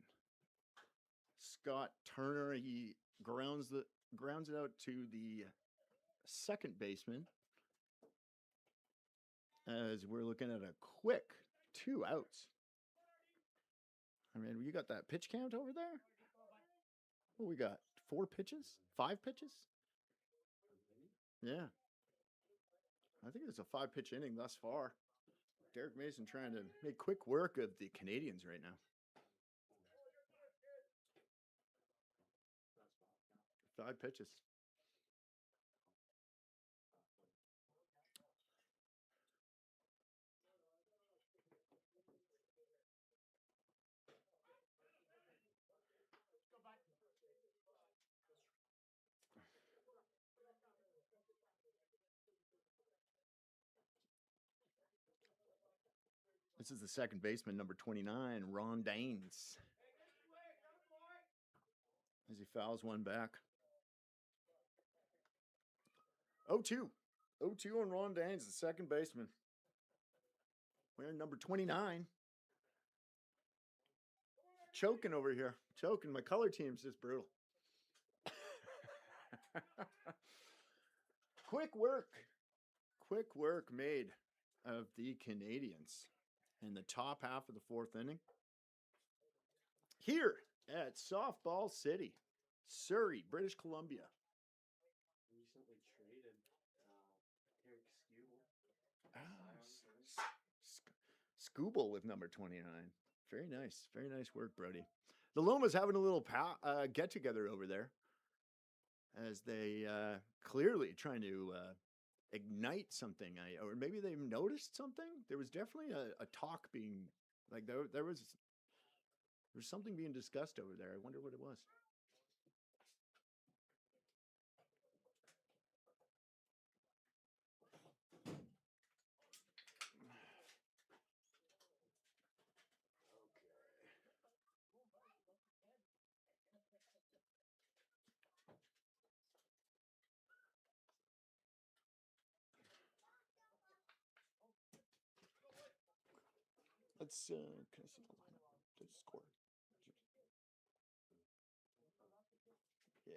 Scott Turner. He grounds it out to the second baseman as we're looking at a quick 2 outs. I mean, you got that pitch count over there? What we got? 4 pitches? 5 pitches? Yeah. I think it's a 5-pitch inning thus far. Derek Mason trying to make quick work of the Canadians right now. 5 pitches. This is the second baseman, number 29, Ron Daines. As he fouls one back. 0-2. 0-2 on Ron Daines, the second baseman. Wearing number 29. Choking over here. Choking. My color team's just brutal. Quick work. Quick work made of the Canadians in the top half of the fourth inning. Here at Softball City, Surrey, British Columbia. Recently traded Eric Scooble with number 29. Very nice. Very nice work, Brody. The Lomas having a little get-together over there as they clearly trying to ignite something. Or maybe they've noticed something. There was definitely a talk being, like there was something being discussed over there. I wonder what it was. Let's can I see the lineup? The score. Yeah.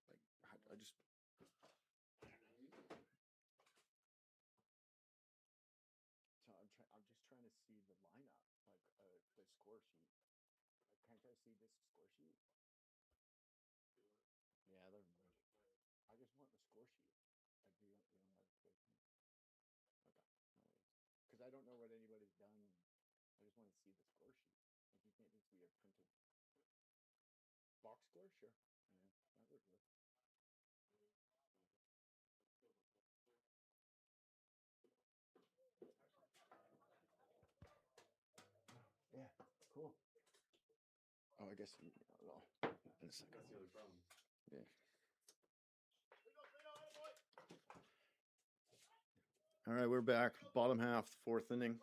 Like I just I don't know. So I'm just trying to see the lineup, like the score sheet. Can't I see this score sheet? Yeah, they're. I just want the score sheet. Like you don't have to. Okay. Because I don't know what anybody's done. I just want to see the score sheet. Like you can't just see a printed box score. Sure. Yeah, that would work. Yeah. Cool. Oh, I guess. Well, in a second. That's the other problem. Yeah. All right, we're back. Bottom half, fourth inning.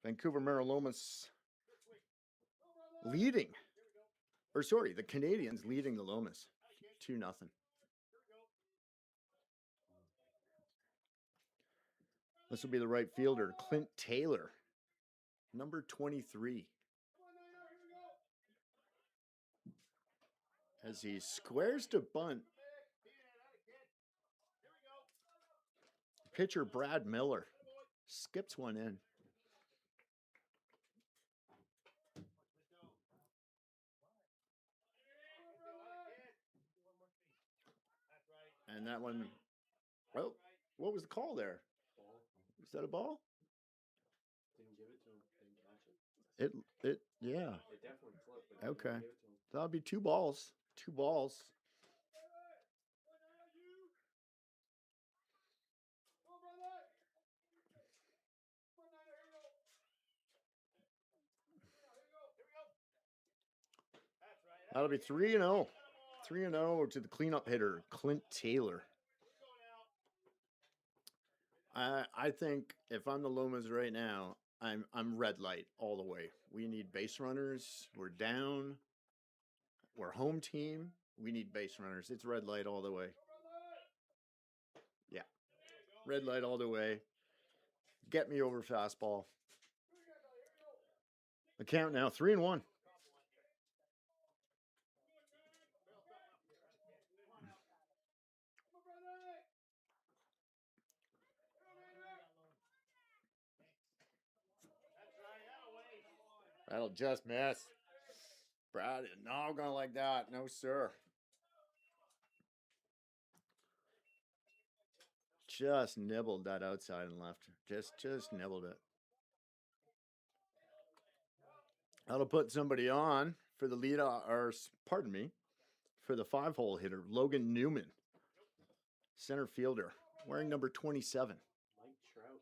Vancouver Marilomas leading, or sorry, the Canadians leading the Lomas 2-0. This will be the right fielder, Clint Taylor, number 23. As he squares to bunt, pitcher Brad Miller skips one in. And that one, well, what was the call there? Ball. Is that a ball? Didn't give it to him. Didn't catch it. It, yeah. It definitely flipped, but Okay. didn't give it to him. That'll be 2 balls. 2 balls. That'll be 3-0. 3-0 to the cleanup hitter, Clint Taylor. I think if I'm the Lomas right now, I'm red light all the way. We need base runners. We're down. We're home team. We need base runners. It's red light all the way. Yeah. Red light all the way. Get me over fastball. The count now 3-1. That'll just miss. Brad is not gonna like that. No, sir. Just nibbled that outside and left. Just nibbled it. That'll put somebody on for the lead, or pardon me, for the 5-hole hitter, Logan Newman, center fielder, wearing number 27. Mike Trout.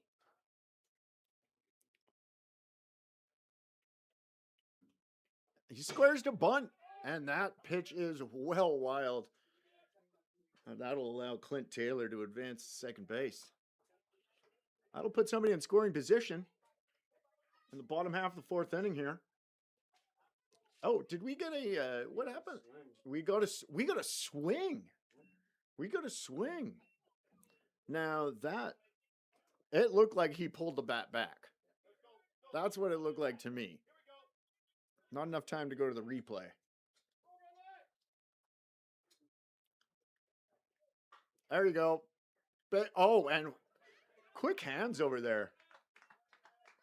He squares to bunt, and that pitch is well wild. And that'll allow Clint Taylor to advance to second base. That'll put somebody in scoring position in the bottom half of the 4th inning here. Oh, did we get a what happened? We got a swing. We got a swing. Now that it looked like he pulled the bat back. That's what it looked like to me. Not enough time to go to the replay. There you go. Oh, and quick hands over there.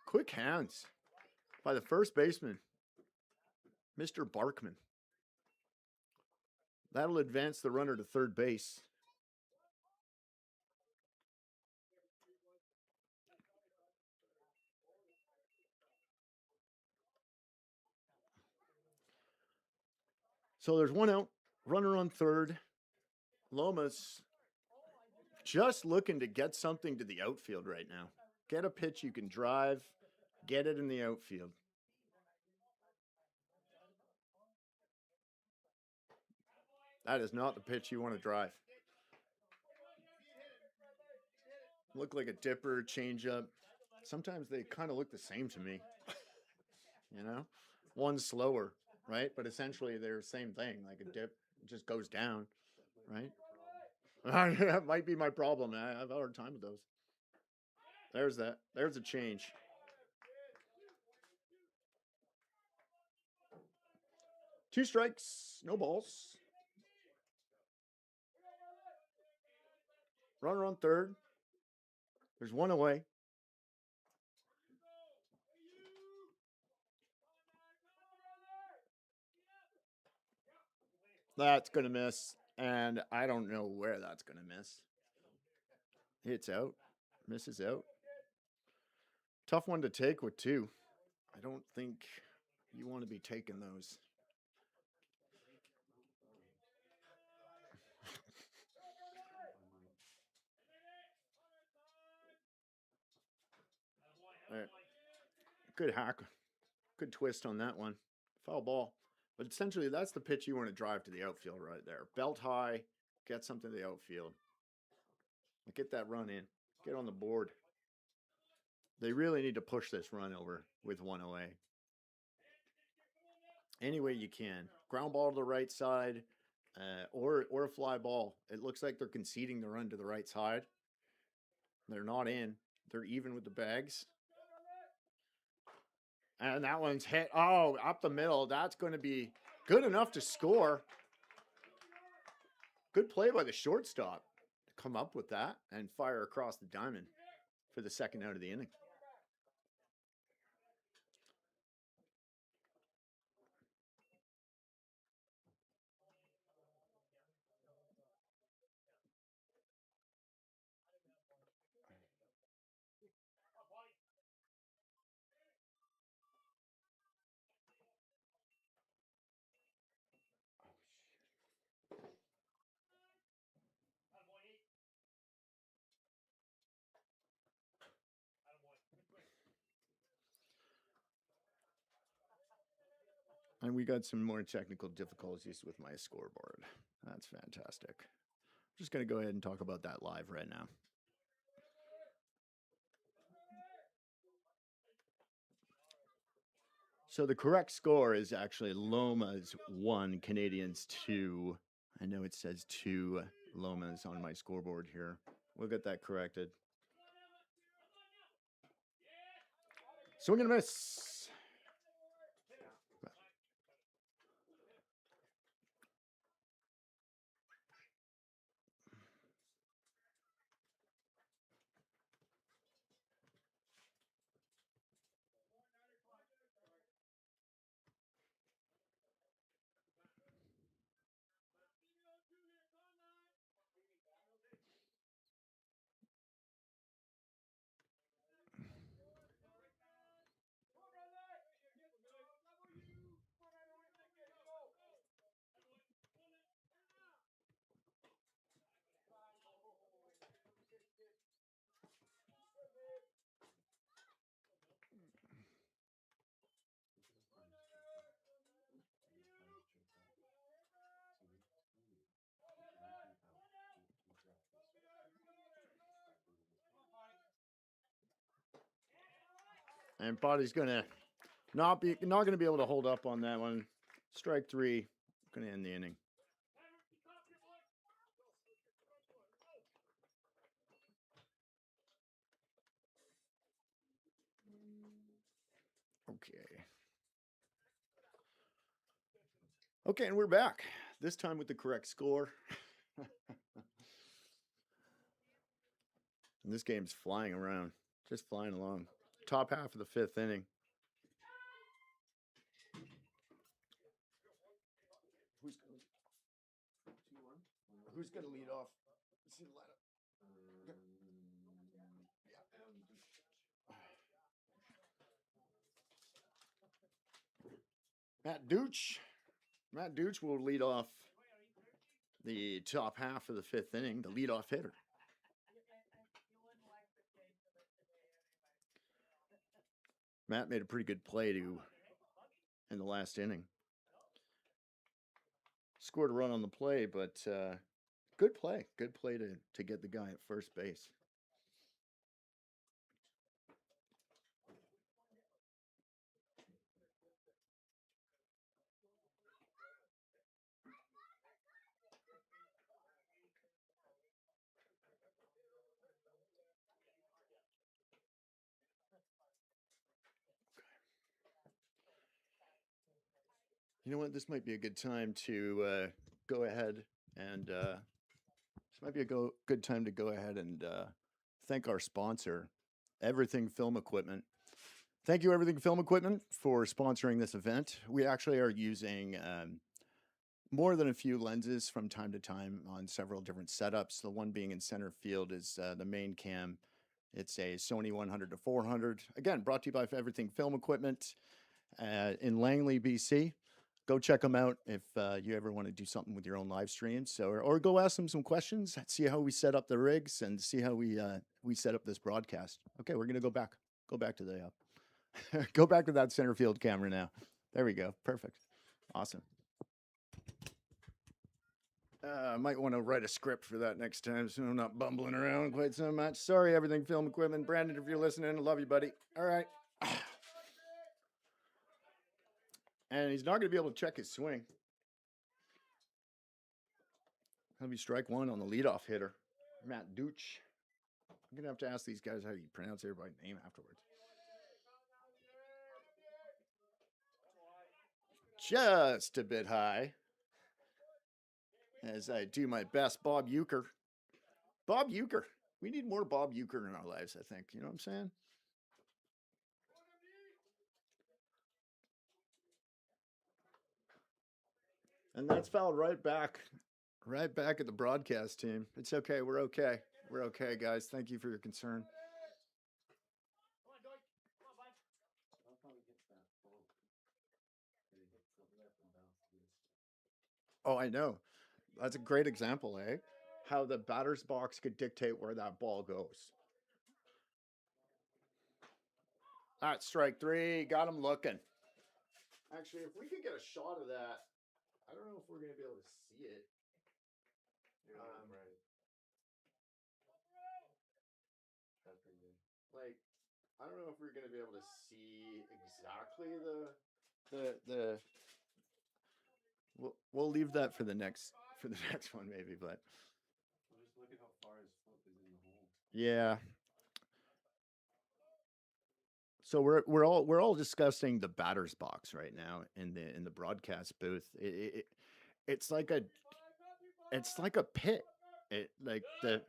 Quick hands by the first baseman, Mr. Barkman. That'll advance the runner to third base. So there's 1 out, runner on third. Lomas just looking to get something to the outfield right now. Get a pitch you can drive, get it in the outfield. That is not the pitch you want to drive. Look like a dipper, changeup. Sometimes they kind of look the same to me. You know, one's slower, right? But essentially they're the same thing. Like a dip just goes down, right? That might be my problem. I have a hard time with those. There's that. There's a change. Two strikes, no balls. Runner on third. There's one away. That's going to miss. And I don't know where that's going to miss. Hits out. Misses out. Tough one to take with two. I don't think you want to be taking those. All right. Good hack. Good twist on that one. Foul ball. But essentially, that's the pitch you want to drive to the outfield right there. Belt high, get something to the outfield. Get that run in. Get on the board. They really need to push this run over with one away. any way you can. Ground ball to the right side, or a fly ball. It looks like they're conceding the run to the right side. They're not in. They're even with the bags. And that one's hit. Oh, up the middle. That's going to be good enough to score. Good play by the shortstop to come up with that and fire across the diamond for the second out of the inning. And we got some more technical difficulties with my scoreboard. That's fantastic. I'm just going to go ahead and talk about that live right now. So the correct score is actually Lomas 1, Canadians 2. I know it says 2 Lomas on my scoreboard here. We'll get that corrected. Swing and a miss. And Body's gonna not gonna be able to hold up on that one. Strike 3, gonna end the inning. Okay. Okay, and we're back. This time with the correct score. And this game's flying around, just flying along. Top half of the 5th inning. Who's going to lead off? Let's see the lineup. Matt Dooch. Matt Dooch will lead off the top half of the 5th inning, the leadoff hitter. Matt made a pretty good play in the last inning. Scored a run on the play, but good play. Good play to get the guy at first base. You know what? This might be a good time to go ahead and thank our sponsor, Everything Film Equipment. Thank you, Everything Film Equipment, for sponsoring this event. We actually are using more than a few lenses from time to time on several different setups. The one being in center field is the main cam. It's a Sony 100 to 400. Again, brought to you by Everything Film Equipment in Langley, BC. Go check them out if you ever want to do something with your own live streams, or go ask them some questions. See how we set up the rigs and see how we set up this broadcast. Okay, we're gonna go back to the go back to that center field camera now. There we go. Perfect. Awesome. I might want to write a script for that next time so I'm not bumbling around quite so much. Sorry, Everything Film Equipment. Brandon, if you're listening, I love you, buddy. All right. And he's not going to be able to check his swing. That'll be strike one on the leadoff hitter, Matt Dooch. I'm going to have to ask these guys how you pronounce everybody's name afterwards. Just a bit high. As I do my best, Bob Euchre. Bob Euchre. We need more Bob Euchre in our lives, I think. You know what I'm saying? And that's fouled right back at the broadcast team. It's okay. We're okay. We're okay, guys. Thank you for your concern. Oh, I know. That's a great example, eh? How the batter's box could dictate where that ball goes. All right, strike three. Got him looking. Actually, if we could get a shot of that, I don't know if we're going to be able to see it. Right. That's pretty good. Like, I don't know if we're going to be able to see exactly the. We'll leave that for the next one maybe, but Well, just look at how far his foot is in the hole. yeah. So we're all discussing the batter's box right now in the broadcast booth. It's like a pit. It like the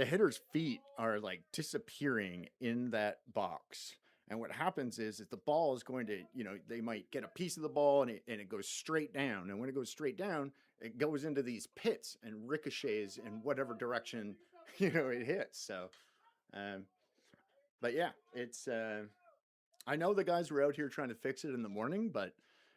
hitter's feet are like disappearing in that box. And what happens is the ball is going to, they might get a piece of the ball and it goes straight down. And when it goes straight down, it goes into these pits and ricochets in whatever direction, it hits. So, but yeah, it's, I know the guys were out here trying to fix it in the morning, but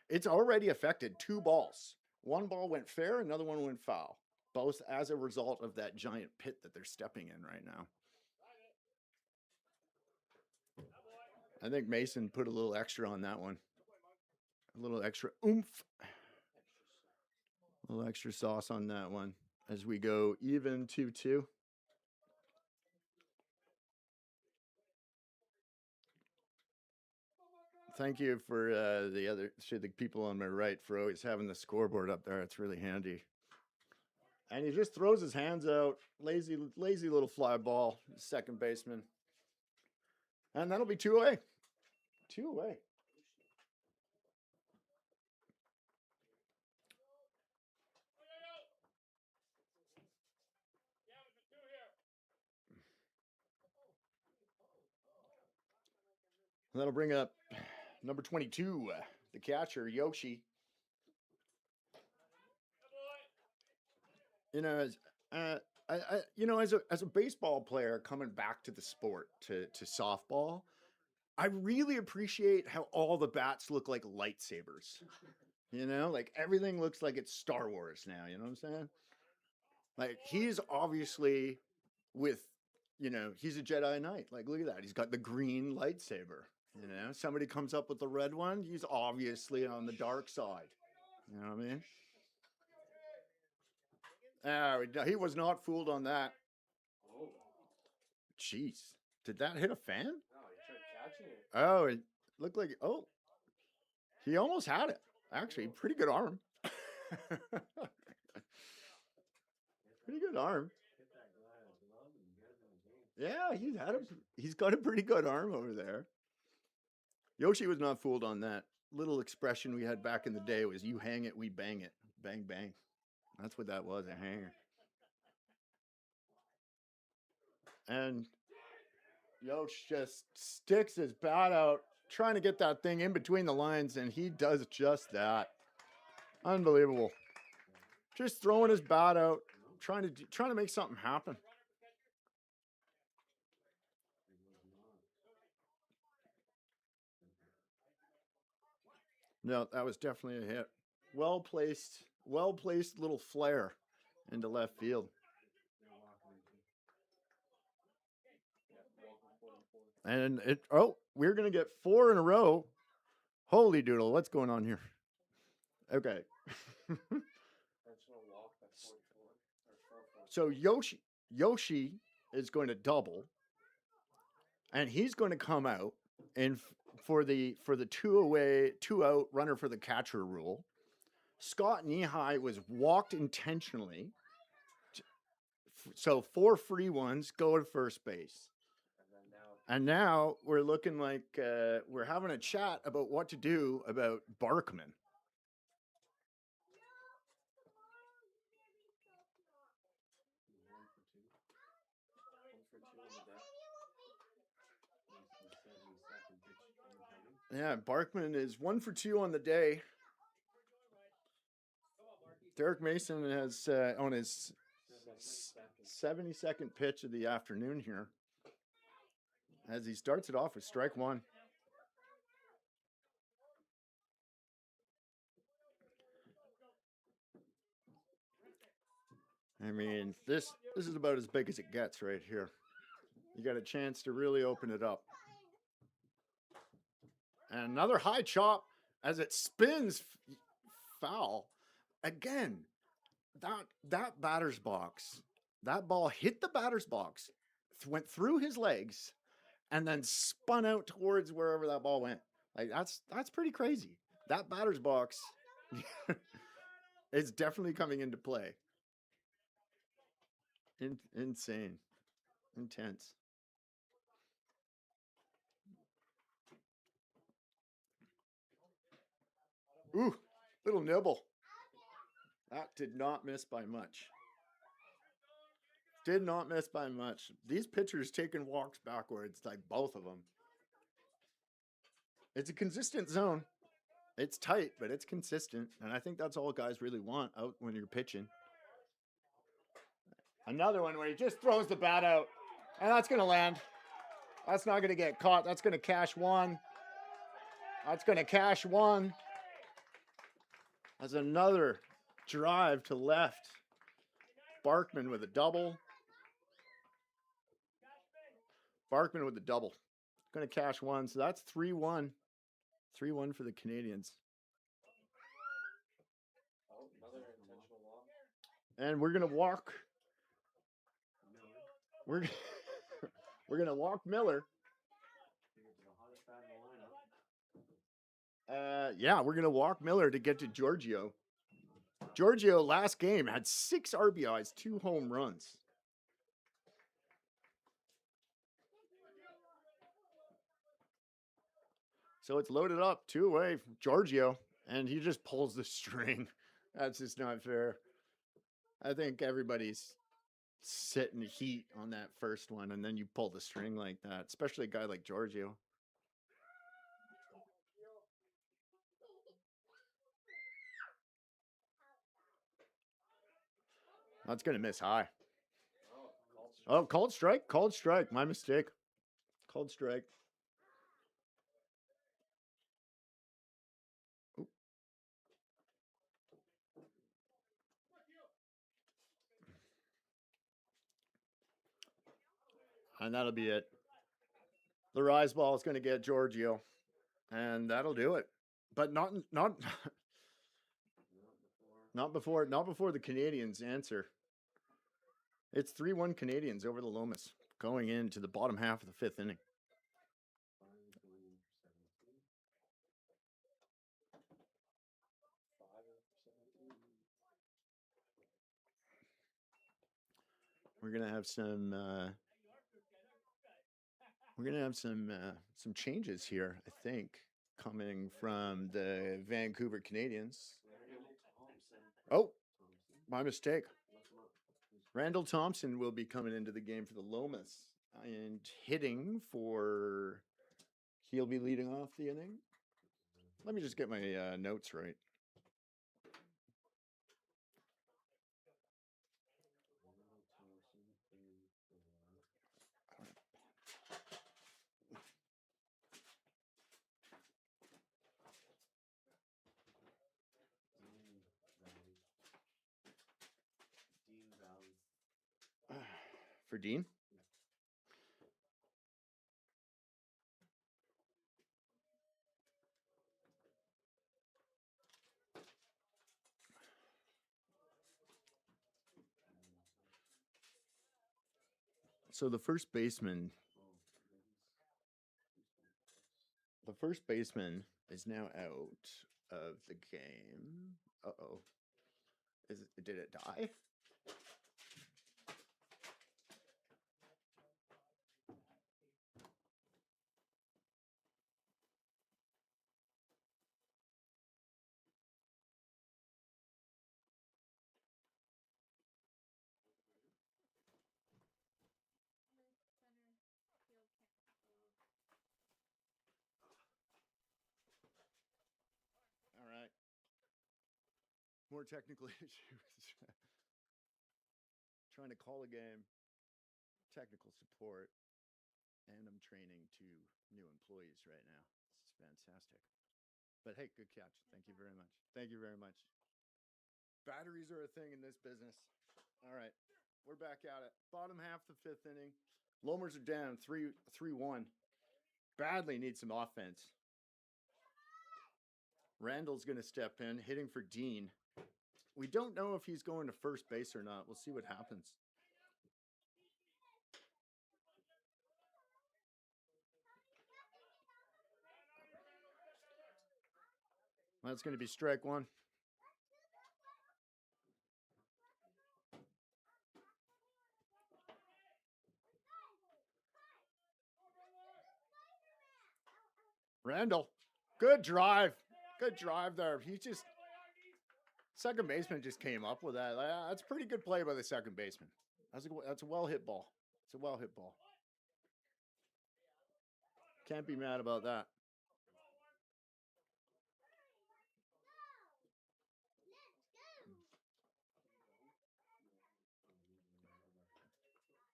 it's already affected 2 balls. One ball went fair, another one went foul, both as a result of that giant pit that they're stepping in right now. I think Mason put a little extra on that one. A little extra oomph. A little extra sauce on that one as we go even 2-2. Thank you for the people on my right for always having the scoreboard up there. It's really handy. And he just throws his hands out. Lazy little fly ball, second baseman. And that'll be 2 away. 2 away. That'll bring up number 22, the catcher, Yoshi. As a baseball player coming back to the sport, to softball, I really appreciate how all the bats look like lightsabers. Like everything looks like it's Star Wars now. You know what I'm saying? Like he's obviously he's a Jedi Knight. Like look at that. He's got the green lightsaber. Somebody comes up with the red one. He's obviously on the dark side. You know what I mean? He was not fooled on that. Oh. Jeez. Did that hit a fan? No, he tried catching it. Oh, it looked like, he almost had it. Actually, pretty good arm. Pretty good arm. Yeah, he's got a pretty good arm over there. Yoshi was not fooled on that. Little expression we had back in the day was, you hang it, we bang it. Bang, bang. That's what that was, a hanger. And Yosh just sticks his bat out, trying to get that thing in between the lines, and he does just that. Unbelievable. Just throwing his bat out, trying to make something happen. No, that was definitely a hit. Well placed little flare into left field. And we're going to get 4 in a row. Holy doodle, what's going on here? Okay. So Yoshi is going to double, and he's going to come out for the 2 away, 2 out, runner for the catcher rule. Scott Nehigh was walked intentionally. So 4 free ones go to first base. And now we're looking like we're having a chat about what to do about Barkman. Yeah, Barkman is 1 for 2 on the day. Derek Mason has on his 72nd pitch of the afternoon here, as he starts it off with strike 1. I mean, this is about as big as it gets right here. You got a chance to really open it up. And another high chop as it spins foul. Again, that batter's box, that ball hit the batter's box, went through his legs, and then spun out towards wherever that ball went. Like that's pretty crazy. That batter's box is definitely coming into play. Insane. Intense. Ooh, little nibble. That did not miss by much. Did not miss by much. These pitchers taking walks backwards, like both of them. It's a consistent zone. It's tight, but it's consistent. And I think that's all guys really want out when you're pitching. Another one where he just throws the bat out. And that's going to land. That's not going to get caught. That's going to cash 1. That's going to cash 1. That's another drive to left. Barkman with a double. Barkman with a double. Going to cash 1. So that's 3-1. 3-1 for the Canadians. Oh, another intentional walk. And we're going to walk. We're going to walk Miller. Yeah, we're going to walk Miller to get to Giorgio. Giorgio last game had 6 RBIs, 2 home runs. So it's loaded up 2 away from Giorgio, and he just pulls the string. That's just not fair. I think everybody's sitting heat on that first one, and then you pull the string like that, especially a guy like Giorgio. That's going to miss high. Oh, called strike. Called strike. My mistake. Called strike. Ooh. And that'll be it. The rise ball is going to get Giorgio, and that'll do it. But not before the Canadians answer. It's 3-1 Canadians over the Lomas going into the bottom half of the 5th inning. We're gonna have some changes here, I think, coming from the Vancouver Canadians. Oh, my mistake. Randall Thompson will be coming into the game for the Lomas and hitting for. He'll be leading off the inning. Let me just get my notes right. For Dean? So the first baseman first baseman is now out of the game. Uh-oh. Did it die? All right. More technical issues. Trying to call a game, technical support, and I'm training 2 new employees right now. This is fantastic. But hey, good catch. Thank you very much. Thank you very much. Batteries are a thing in this business. All right, we're back at it. Bottom half of the 5th inning. Lomers are down 3-1. Badly need some offense. Randall's going to step in, hitting for Dean. We don't know if he's going to first base or not. We'll see what happens. That's going to be strike 1. Randall, good drive. Good drive there. Second baseman just came up with that. That's a pretty good play by the second baseman. That's a well hit ball. It's a well hit ball. Can't be mad about that.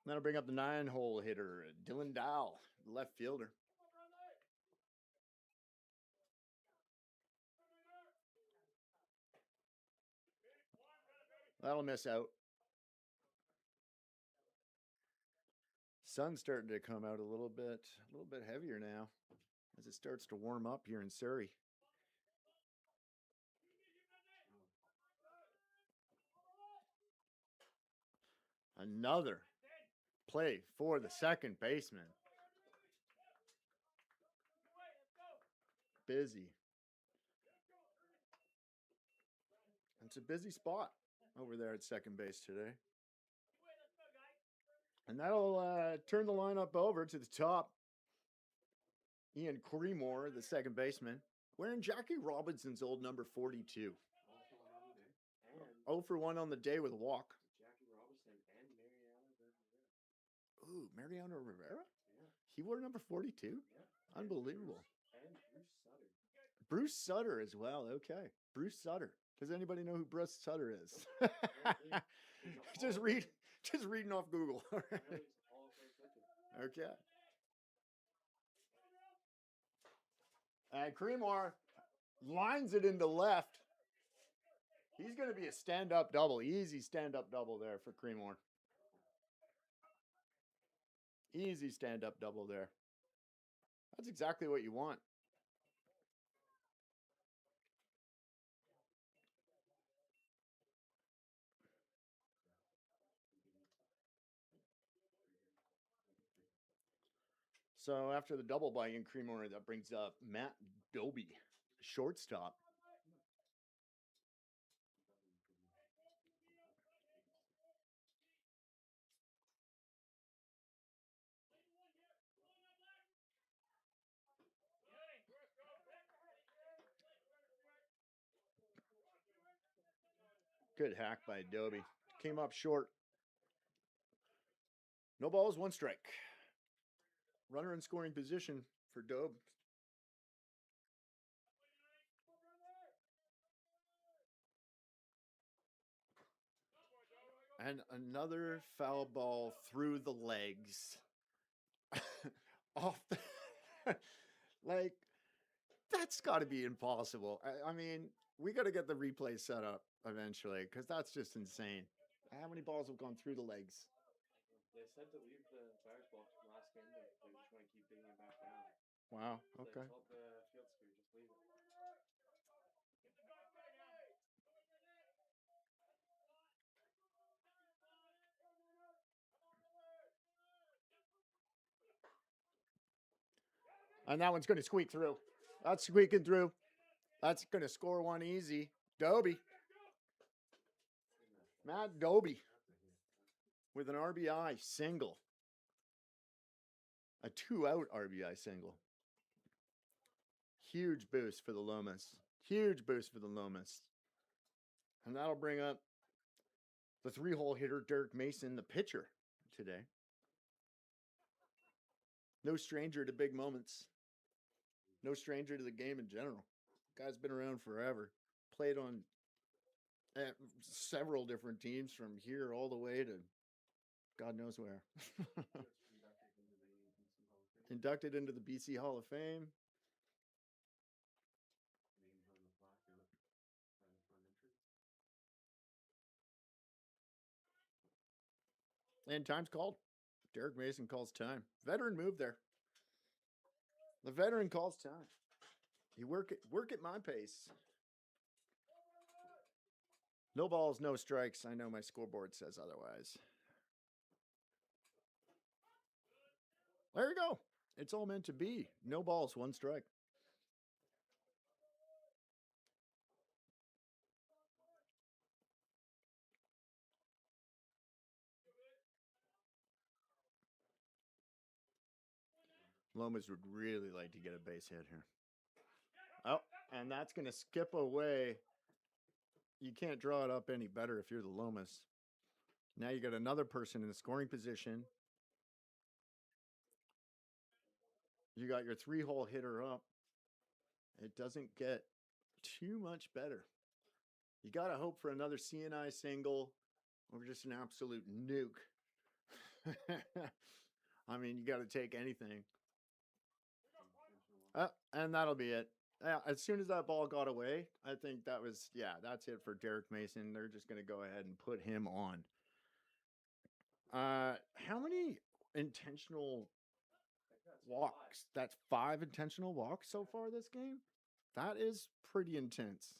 That'll bring up the 9-hole hitter, Dylan Dow, left fielder. That'll miss out. Sun's starting to come out a little bit heavier now as it starts to warm up here in Surrey. Another play for the second baseman. Busy. It's a busy spot over there at second base today. And that'll turn the lineup over to the top. Ian Creemore, the second baseman, wearing Jackie Robinson's old number 42. 0 for 1 on the day with a walk. Jackie Robinson and Mariano Rivera. Ooh, Mariano Rivera? Yeah. He wore number 42? Yeah. Unbelievable. And Bruce Sutter. Bruce Sutter as well. Okay. Bruce Sutter. Does anybody know who Bruce Sutter is? Just reading off Google. Okay. And Creemore lines it into left. He's going to be a stand-up double. Easy stand-up double there for Creemore. Easy stand-up double there. That's exactly what you want. So after the double by Ian Creemore, that brings up Matt Doby, shortstop. Good hack by Doby. Came up short. No balls, 1 strike. Runner in scoring position for Dobe. And another foul ball through the legs. Off the like, that's got to be impossible. I mean, we got to get the replay set up eventually because that's just insane. How many balls have gone through the legs? They said to leave the batter's box from last game, but they just want to keep digging it back down. Wow. So Okay. they told the field crew, just leave it. And that one's going to squeak through. That's squeaking through. That's going to score one easy. Doby. Matt Doby with an RBI single. A 2-out RBI single. Huge boost for the Lomas. Huge boost for the Lomas. And that'll bring up the 3-hole hitter, Derek Mason, the pitcher today. No stranger to big moments. No stranger to the game in general. Guy's been around forever. Played on several different teams from here all the way to God knows where. Inducted into the BC Hall of Fame. And time's called. Derek Mason calls time. Veteran move there. The veteran calls time. You work at my pace. No balls, no strikes. I know my scoreboard says otherwise. There you go. It's all meant to be. No balls, 1 strike. Lomas would really like to get a base hit here. Oh, and that's going to skip away. You can't draw it up any better if you're the Lomas. Now you got another person in the scoring position. You got your 3-hole hitter up. It doesn't get too much better. You got to hope for another CNI single or just an absolute nuke. I mean, you got to take anything. And that'll be it. As soon as that ball got away, I think that was, that's it for Derek Mason. They're just going to go ahead and put him on. How many intentional walks? That's 5 intentional walks so far this game. That is pretty intense.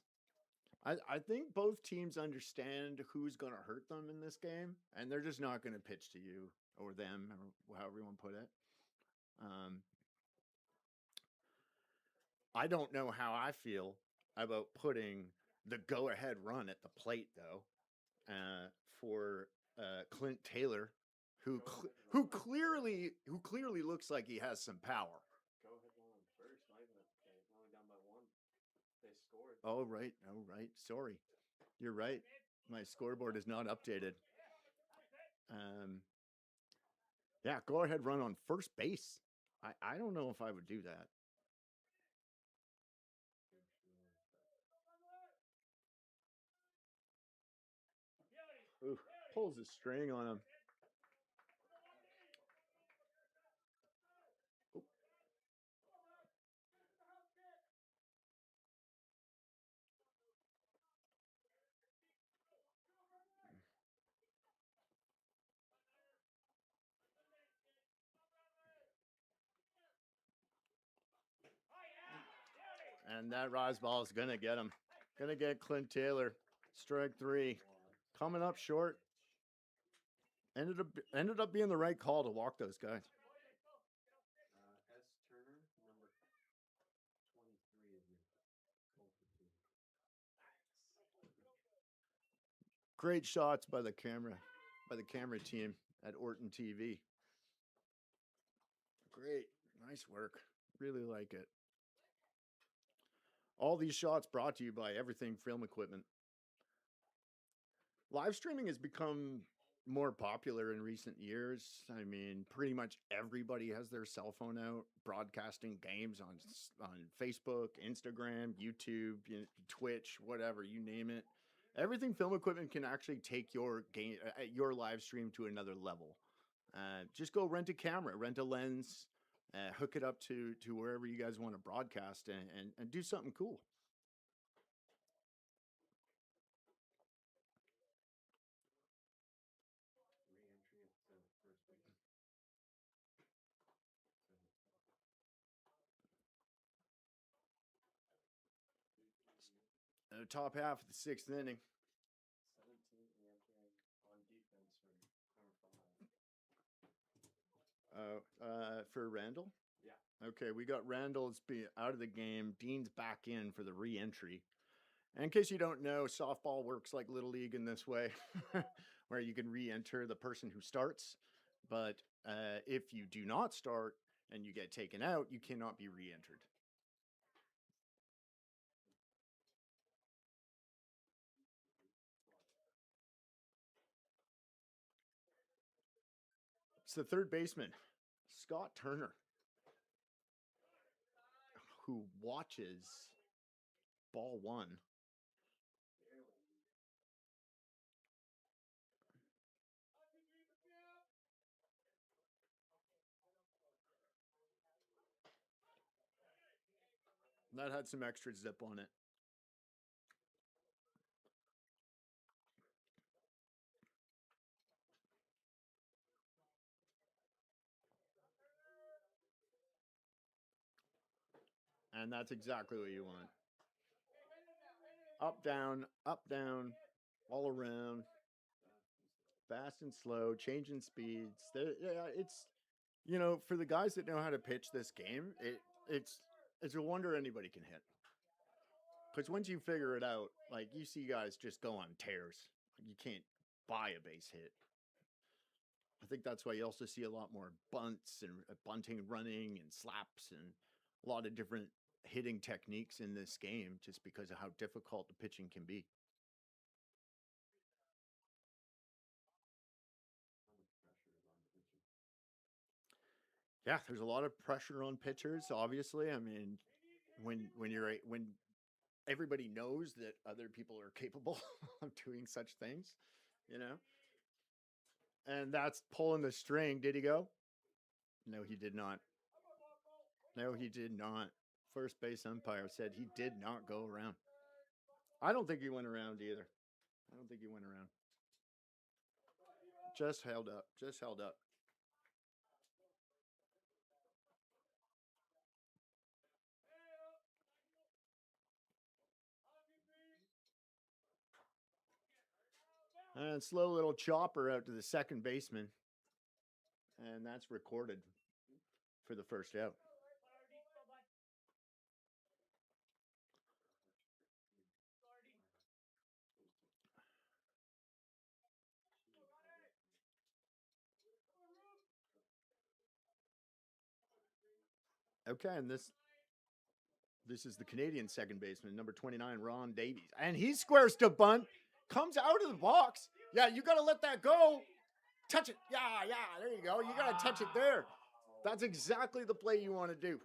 I think both teams understand who's going to hurt them in this game, and they're just not going to pitch to you or them, or however you want to put it. I don't know how I feel about putting the go-ahead run at the plate, though, for Clint Taylor, who clearly looks like he has some power. Go ahead, one on first. Not even only down by 1. They scored. Oh right. Sorry, you're right. My scoreboard is not updated. Yeah, go ahead, run on first base. I don't know if I would do that. Ooh, pulls the string on him. Ooh. And that rise ball is gonna get him. Gonna get Clint Taylor. Strike 3. Coming up short. Ended up being the right call to walk those guys. S. Turner, number 23 is your 12 for 2. Great shots by the camera team at Orton TV. Great. Nice work. Really like it. All these shots brought to you by Everything Film Equipment. Live streaming has become more popular in recent years. I mean, pretty much everybody has their cell phone out broadcasting games on Facebook, Instagram, YouTube, Twitch, whatever, you name it. Everything Film Equipment can actually take your live stream to another level. Just go rent a camera, rent a lens, hook it up to wherever you guys want to broadcast and do something cool. Re-entry at first base. Top half of the 6th inning. 17 re-entering on defense for number 5. For Randall? Yeah. Okay, we got Randall's out of the game. Dean's back in for the re-entry. And in case you don't know, softball works like Little League in this way, where you can re-enter the person who starts. But if you do not start and you get taken out, you cannot be re-entered. It's the third baseman, Scott Turner, who watches ball one. That had some extra zip on it. And that's exactly what you want. Up, down, all around, fast and slow, changing speeds. Yeah, it's, you know, for the guys that know how to pitch this game, it's a wonder anybody can hit. Because once you figure it out, like you see guys just go on tears. You can't buy a base hit. I think that's why you also see a lot more bunts and bunting, running, and slaps, and a lot of different hitting techniques in this game, just because of how difficult the pitching can be. Yeah, there's a lot of pressure on pitchers. Obviously, I mean, when everybody knows that other people are capable of doing such things, you know, and that's pulling the string. Did he go? No, he did not. No, he did not. First base umpire said he did not go around. I don't think he went around either. I don't think he went around. Just held up. Just held up. And slow little chopper out to the second baseman. And that's recorded for the first out. Okay, and this is the Canadian second baseman, number 29, Ron Davies. And he squares to bunt, comes out of the box. Yeah, you got to let that go. Touch it. Yeah, there you go. You got to touch it there. That's exactly the play you want to do.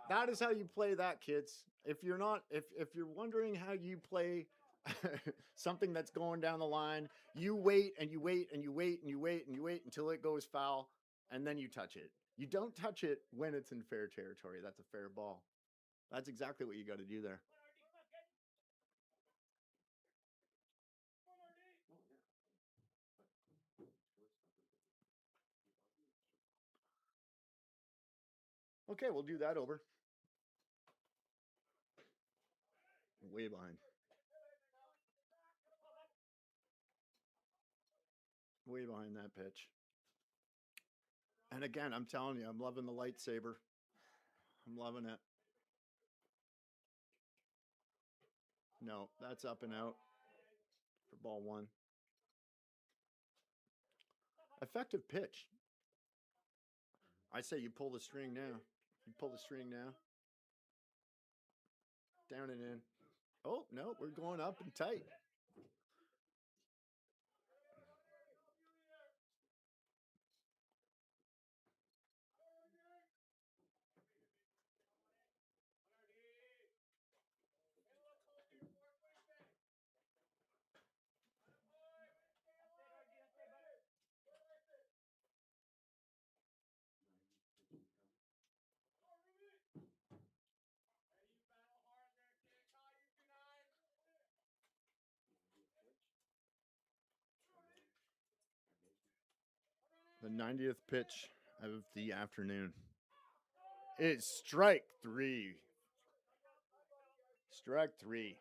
That is how you play that, kids. If you're wondering how you play something that's going down the line, you wait and you wait and you wait and you wait and you wait until it goes foul, and then you touch it. You don't touch it when it's in fair territory. That's a fair ball. That's exactly what you got to do there. Okay, we'll do that over. Way behind. Way behind that pitch. And again, I'm telling you, I'm loving the lightsaber. I'm loving it. No, that's up and out for ball one. Effective pitch. I say you pull the string now. You pull the string now. Down and in. Oh, no, we're going up and tight. The 90th pitch of the afternoon. It's strike three. Strike three.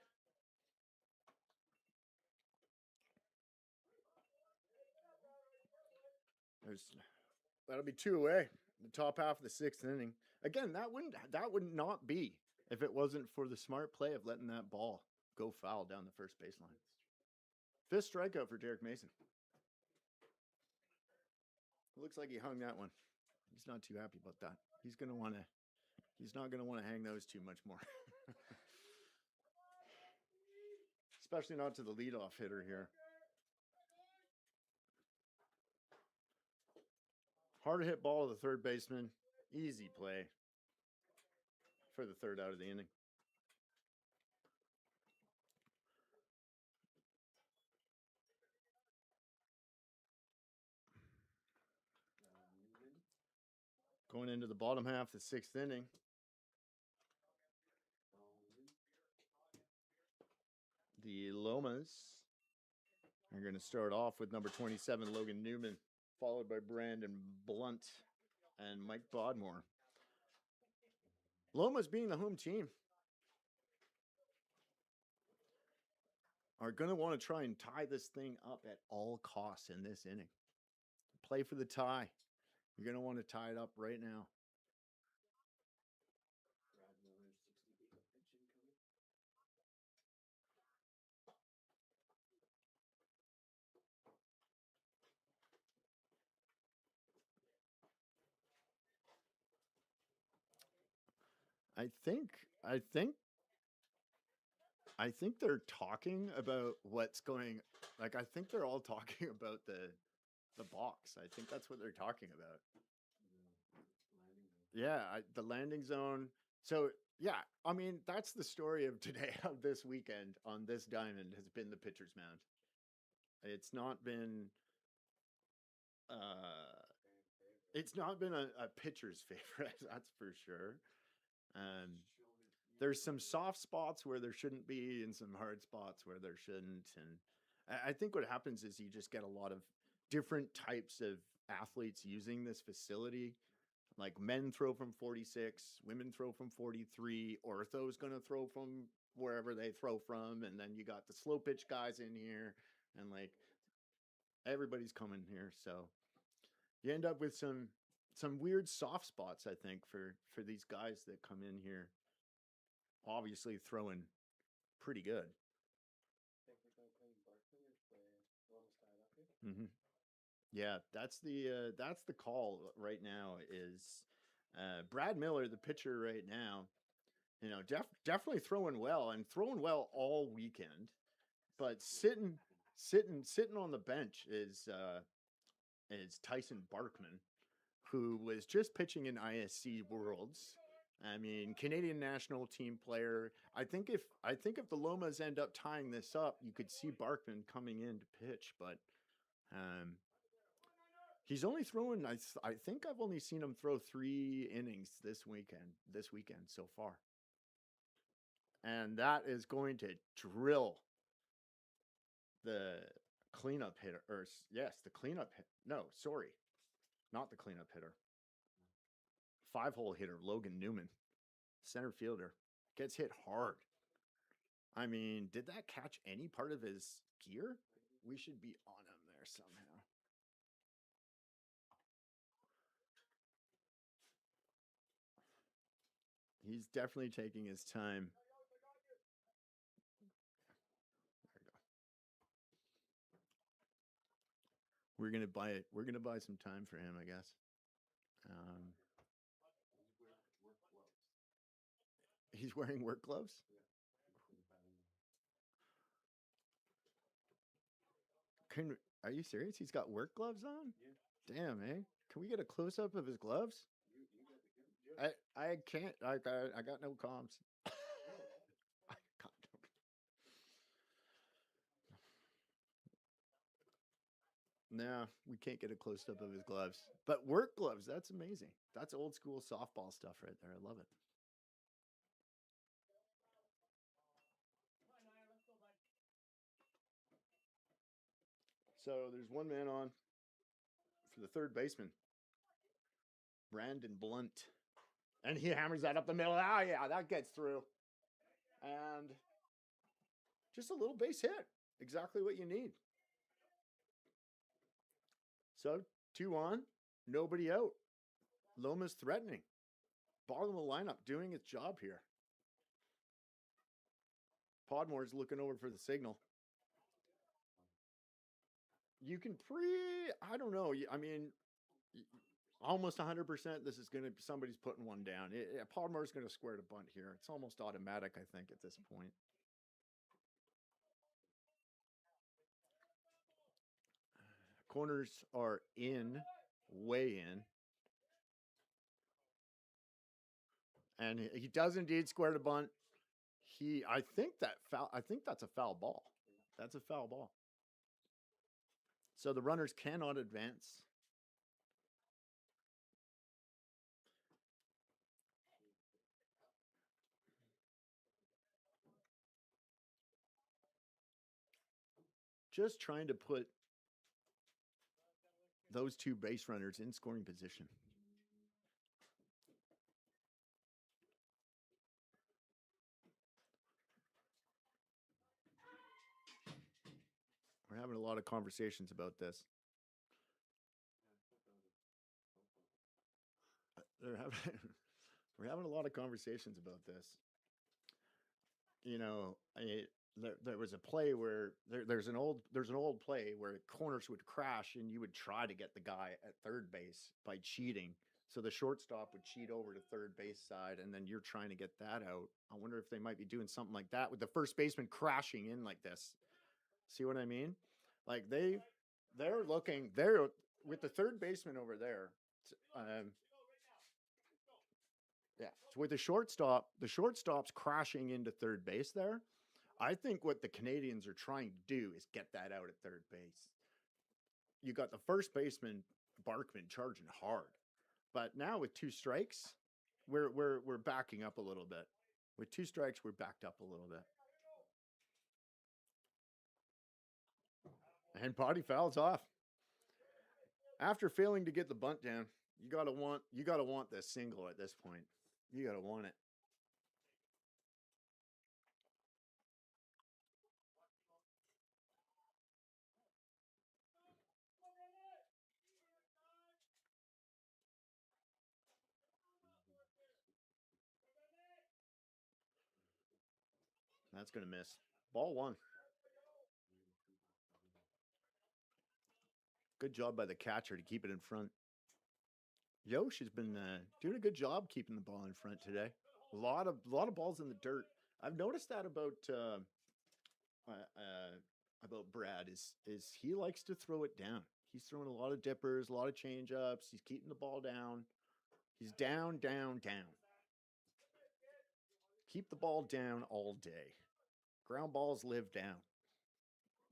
That'll be two away. The top half of the sixth inning. Again, that would not be if it wasn't for the smart play of letting that ball go foul down the first baseline. Fifth strikeout for Derek Mason. Looks like he hung that one. He's not too happy about that. He's not gonna want to hang those too much more. Especially not to the leadoff hitter here. Hard hit ball to the third baseman. Easy play for the third out of the inning. Going into the bottom half of the sixth inning. The Lomas are going to start off with number 27, Logan Newman, followed by Brandon Blunt and Mike Bodmore. Lomas, being the home team, are going to want to try and tie this thing up at all costs in this inning. Play for the tie. You're going to want to tie it up right now. I think they're talking about what's going. Like, I think they're all talking about the box. I think that's what they're talking about. Yeah, the landing zone. So yeah, I mean, that's the story of today, of this weekend on this diamond, has been the pitcher's mound. It's not been a pitcher's favorite, that's for sure. There's some soft spots where there shouldn't be, and some hard spots where there shouldn't. And I think what happens is you just get a lot of different types of athletes using this facility. Like, men throw from 46, women throw from 43, ortho's going to throw from wherever they throw from. And then you got the slow pitch guys in here, and like everybody's coming here. So you end up with some weird soft spots, I think, for these guys that come in here, obviously throwing pretty good. Mm-hmm. Yeah, that's the call right now is Brad Miller, the pitcher right now, you know, definitely throwing well all weekend, but sitting on the bench is Tyson Barkman, who was just pitching in ISC Worlds. I mean, Canadian national team player. I think if the Lomas end up tying this up, you could see Barkman coming in to pitch, but he's only throwing. I think I've only seen him throw 3 innings this weekend so far, and that is going to drill the cleanup hitter. Or yes, the cleanup hit. No, sorry, not the cleanup hitter. 5-hole hitter Logan Newman, center fielder, gets hit hard. I mean, did that catch any part of his gear? We should be on him there somehow. He's definitely taking his time. There we go. We're gonna buy some time for him, I guess. He's wearing work gloves. Are you serious? He's got work gloves on? Yeah. Damn, eh? Can we get a close up of his gloves? I can't. I got no comms. I got no. No, we can't get a close up of his gloves. But work gloves, that's amazing. That's old school softball stuff right there. I love it. So there's one man on for the third baseman, Brandon Blunt. And he hammers that up the middle. Oh, yeah, that gets through. And just a little base hit. Exactly what you need. So 2 on, nobody out. Lomas threatening. bottom of the lineup doing its job here. Podmore's looking over for the signal. You can I don't know. I mean, almost 100%. This is going to somebody's putting one down. Podmore's going to square the bunt here. It's almost automatic, I think, at this point. Corners are in, way in. And he does indeed square the bunt. I think that's a foul ball. That's a foul ball. So the runners cannot advance. Just trying to put those two base runners in scoring position. We're having a lot of conversations about this. We're having a lot of conversations about this. You know, there was a play where there's an old play where corners would crash and you would try to get the guy at third base by cheating. So the shortstop would cheat over to third base side, and then you're trying to get that out. I wonder if they might be doing something like that with the first baseman crashing in like this. See what I mean? Like they're with the third baseman over there. Yeah, so with the shortstop's crashing into third base there. I think what the Canadians are trying to do is get that out at third base. You got the first baseman Barkman charging hard, but now with two strikes, we're backing up a little bit. With two strikes, we're backed up a little bit. And body fouls off. After failing to get the bunt down, you gotta want this single at this point. You gotta want it. That's gonna miss. Ball one. Good job by the catcher to keep it in front. Yosh has been doing a good job keeping the ball in front today. A lot of balls in the dirt. I've noticed that about Brad is he likes to throw it down. He's throwing a lot of dippers, a lot of change ups. He's keeping the ball down. He's down. Keep the ball down all day. Ground balls live down.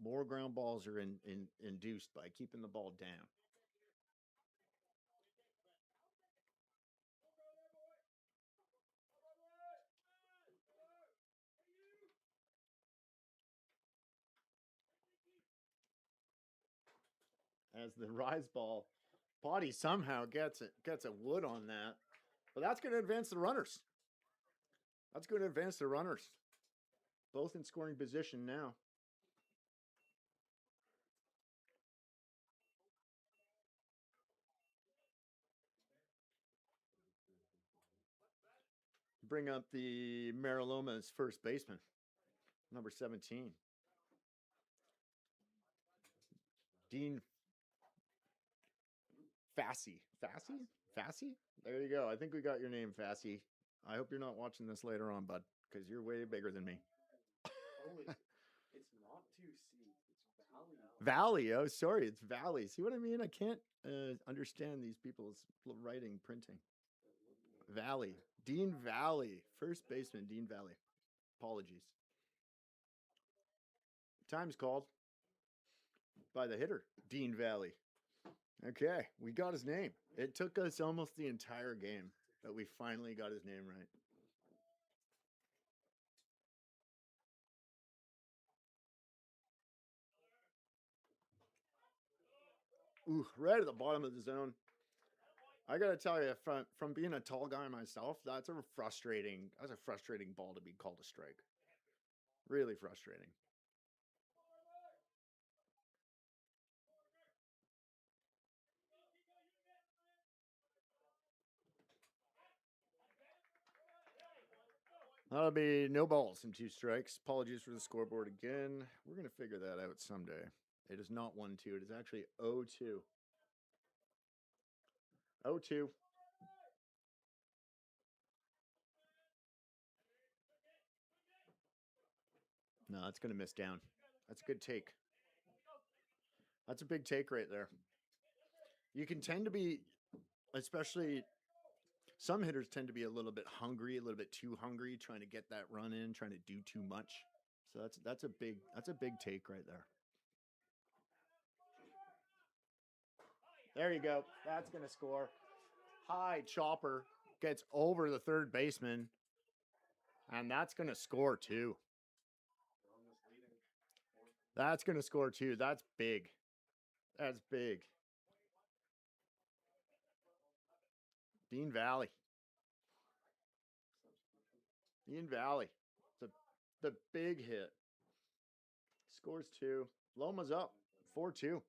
More ground balls are induced by keeping the ball down. As the rise ball body somehow gets a wood on that. But that's going to advance the runners. Both in scoring position now. Bring up the Mariloma's first baseman, number 17. Dean Fassy. There you go. I think we got your name, Fassy. I hope you're not watching this later on, bud, because you're way bigger than me. Oh, it's not 2C. It's Valley. Valley. Oh, sorry. It's Valley. See what I mean? I can't understand these people's writing, printing. Valley. Dean Valley. First baseman, Dean Valley. Apologies. Time's called by the hitter, Dean Valley. Okay, we got his name. It took us almost the entire game, but we finally got his name right. Ooh, right at the bottom of the zone. I gotta tell you, from being a tall guy myself, that's a frustrating ball to be called a strike. Really frustrating. That'll be no balls and 2 strikes. Apologies for the scoreboard again. We're going to figure that out someday. It is not 1-2. It is actually 0-2. 0-2. No, it's going to miss down. That's a good take. That's a big take right there. You can tend to be, especially some hitters tend to be a little bit hungry, a little bit too hungry, trying to get that run in, trying to do too much. So that's a big take right there. There you go. That's going to score. High chopper gets over the third baseman, and that's going to score too. That's going to score too. That's big. That's big. Dean Valley. Dean Valley. The big hit. Scores 2. Loma's up 4-2. Okay.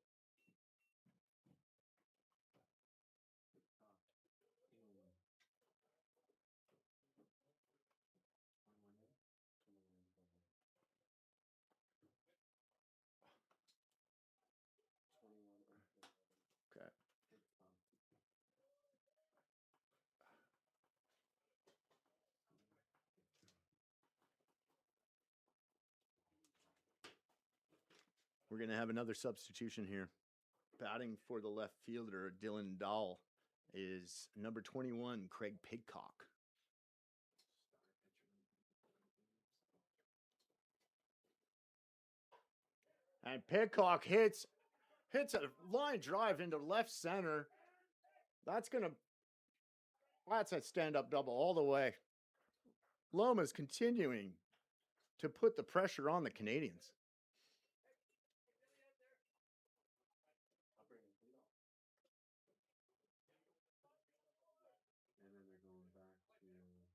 We're going to have another substitution here. Batting for the left fielder, Dylan Dahl, is number 21, Craig Pidcock. And Pidcock hits a line drive into left center. That's a stand-up double all the way. Loma's continuing to put the pressure on the Canadians. And then they're going back to number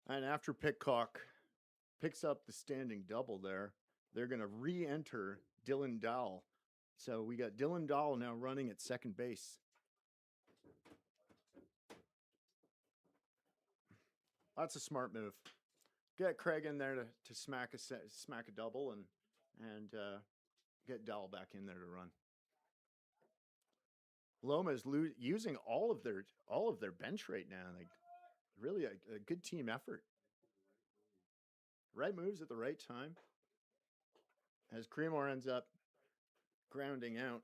11. And after Pidcock picks up the standing double there, they're going to re-enter Dylan Dahl. So we got Dylan Dahl now running at second base. That's a smart move. Get Craig in there to smack a double and get Dahl back in there to run. Loma is using all of their bench right now. Like really a good team effort. Right moves at the right time. As Creemore ends up grounding out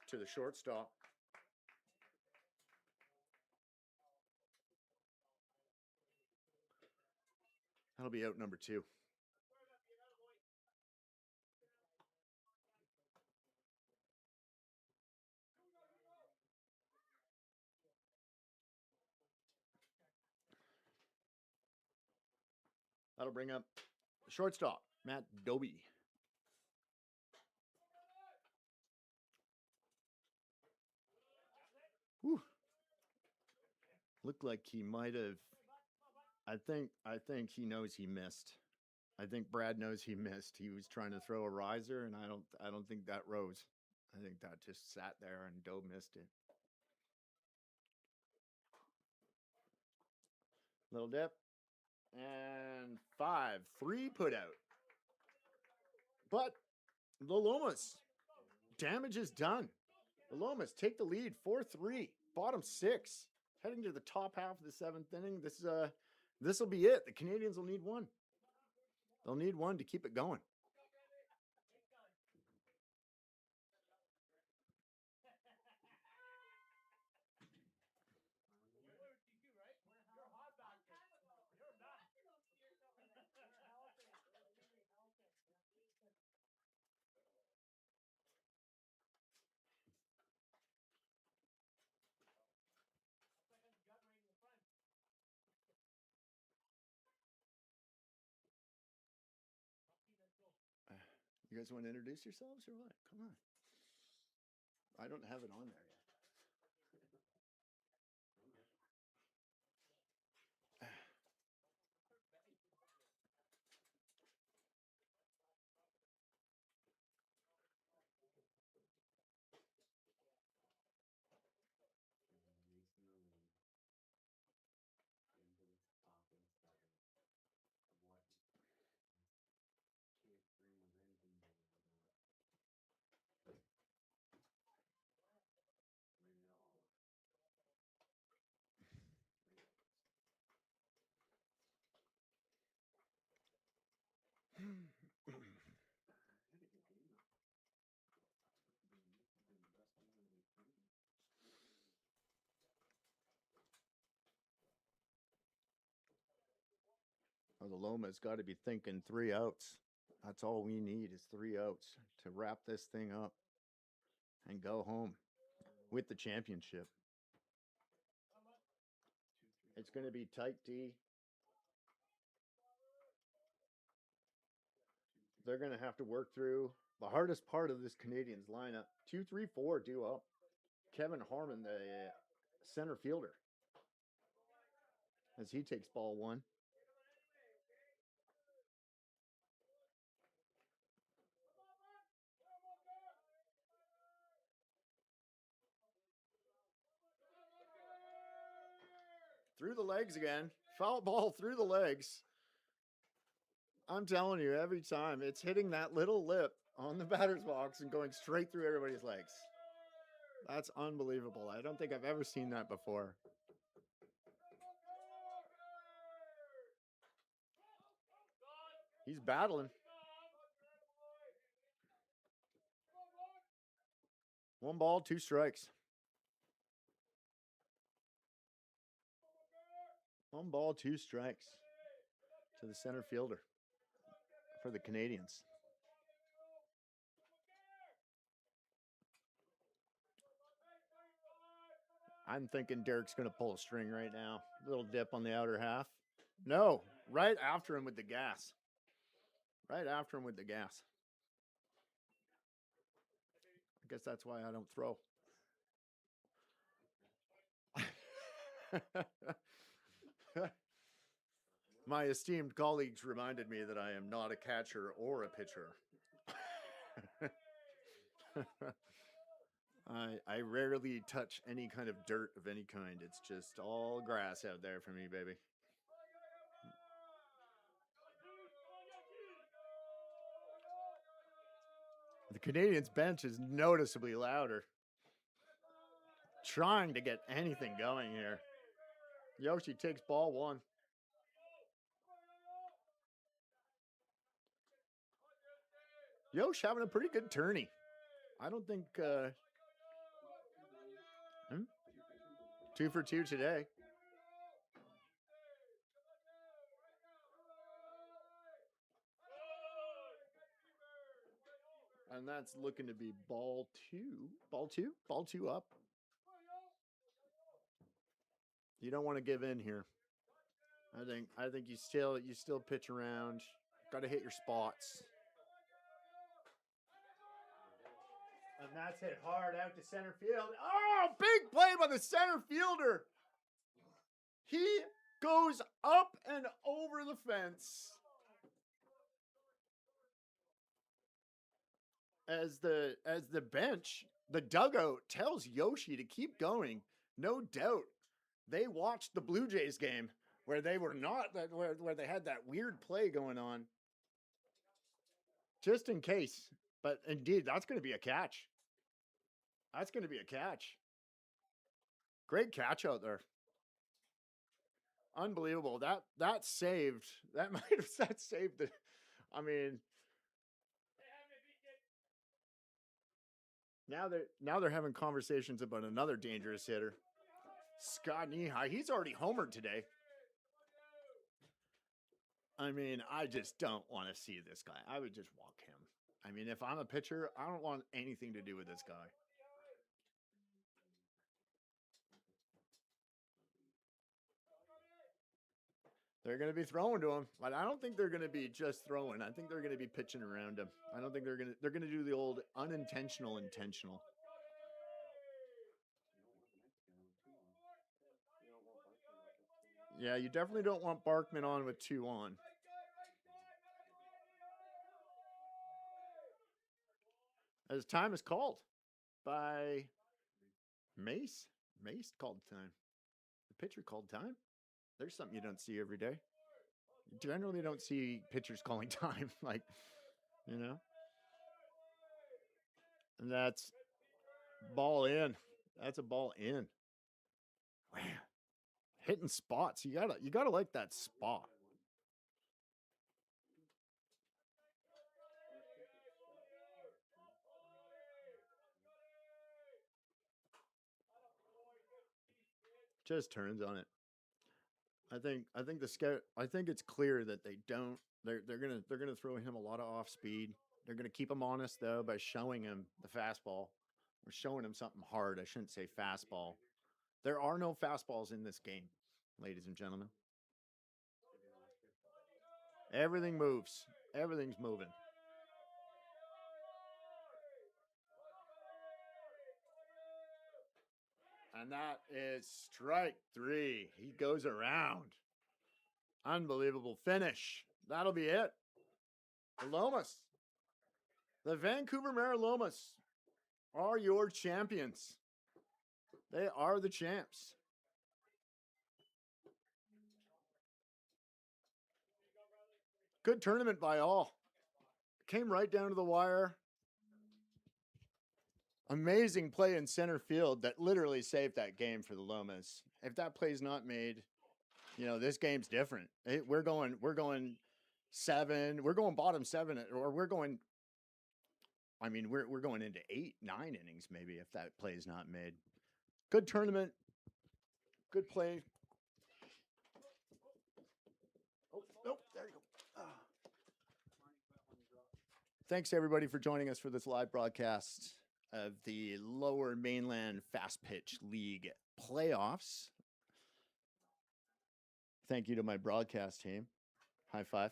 to the shortstop. That'll be out number 2. That'll bring up the shortstop, Matt Doby. Whew. Looked like he might have. I think he knows he missed. I think Brad knows he missed. He was trying to throw a riser, and I don't think that rose. I think that just sat there, and Doe missed it. Little dip. And 5-3 put out. But the Lomas, damage is done. The Lomas take the lead 4-3, bottom 6, heading to the top half of the 7th inning. This will be it. The Canadians will need one. They'll need one to keep it going. You guys want to introduce yourselves or what? Come on. I don't have it on there yet. Oh, the Loma's got to be thinking 3 outs. That's all we need is 3 outs to wrap this thing up and go home with the championship. It's going to be tight D. They're going to have to work through the hardest part of this Canadians lineup. 2, 3, 4 due up. Kevin Harmon, the center fielder, as he takes ball 1. Through the legs again. Foul ball through the legs. I'm telling you, every time it's hitting that little lip on the batter's box and going straight through everybody's legs. That's unbelievable. I don't think I've ever seen that before. He's battling. 1 ball, 2 strikes. 1 ball, 2 strikes to the center fielder for the Canadians. I'm thinking Derek's going to pull a string right now. Little dip on the outer half. No, right after him with the gas. Right after him with the gas. I guess that's why I don't throw. My esteemed colleagues reminded me that I am not a catcher or a pitcher. I rarely touch any kind of dirt of any kind. It's just all grass out there for me, baby. The Canadians bench is noticeably louder. Trying to get anything going here. Yoshi takes ball 1. Yosh having a pretty good tourney. I don't think 2 for 2 today. And that's looking to be ball 2. Ball 2? Ball 2 up. You don't want to give in here. I think you still pitch around. Got to hit your spots. And that's hit hard out to center field. Oh, big play by the center fielder. He goes up and over the fence. As the bench, the dugout tells Yoshi to keep going. No doubt they watched the Blue Jays game where they were not where they had that weird play going on. Just in case. But indeed, that's going to be a catch. That's going to be a catch. Great catch out there. Unbelievable. That saved. That might have saved the. I mean, now they're having conversations about another dangerous hitter, Scott Nehigh. He's already homered today. I mean, I just don't want to see this guy. I would just walk him. I mean, if I'm a pitcher, I don't want anything to do with this guy. They're going to be throwing to him, but I don't think they're going to be just throwing. I think they're going to be pitching around him. I don't think they're going to do the old unintentional intentional. Yeah, you definitely don't want Barkman on with 2 on. As time is called by Mace. Mace called time. The pitcher called time. There's something you don't see every day. You generally don't see pitchers calling time, like, you know. And that's ball in. That's a ball in. Man, hitting spots. You gotta like that spot. Just turns on it. I think it's clear that they don't. They're gonna throw him a lot of off speed. They're gonna keep him honest though by showing him the fastball or showing him something hard. I shouldn't say fastball. There are no fastballs in this game, ladies and gentlemen. Everything moves. Everything's moving. And that is strike 3. He goes around. Unbelievable finish. That'll be it. The Lomas. The Vancouver Marilomas are your champions. They are the champs. Good tournament by all. Came right down to the wire. Amazing play in center field that literally saved that game for the Lomas. If that play's not made, this game's different. We're going 7. We're going bottom 7, or we're going. I mean, we're going into 8, 9 innings maybe if that play is not made. Good tournament. Good play. Oh, nope, there you go. Thanks everybody for joining us for this live broadcast of the Lower Mainland Fastpitch League playoffs. Thank you to my broadcast team. High five.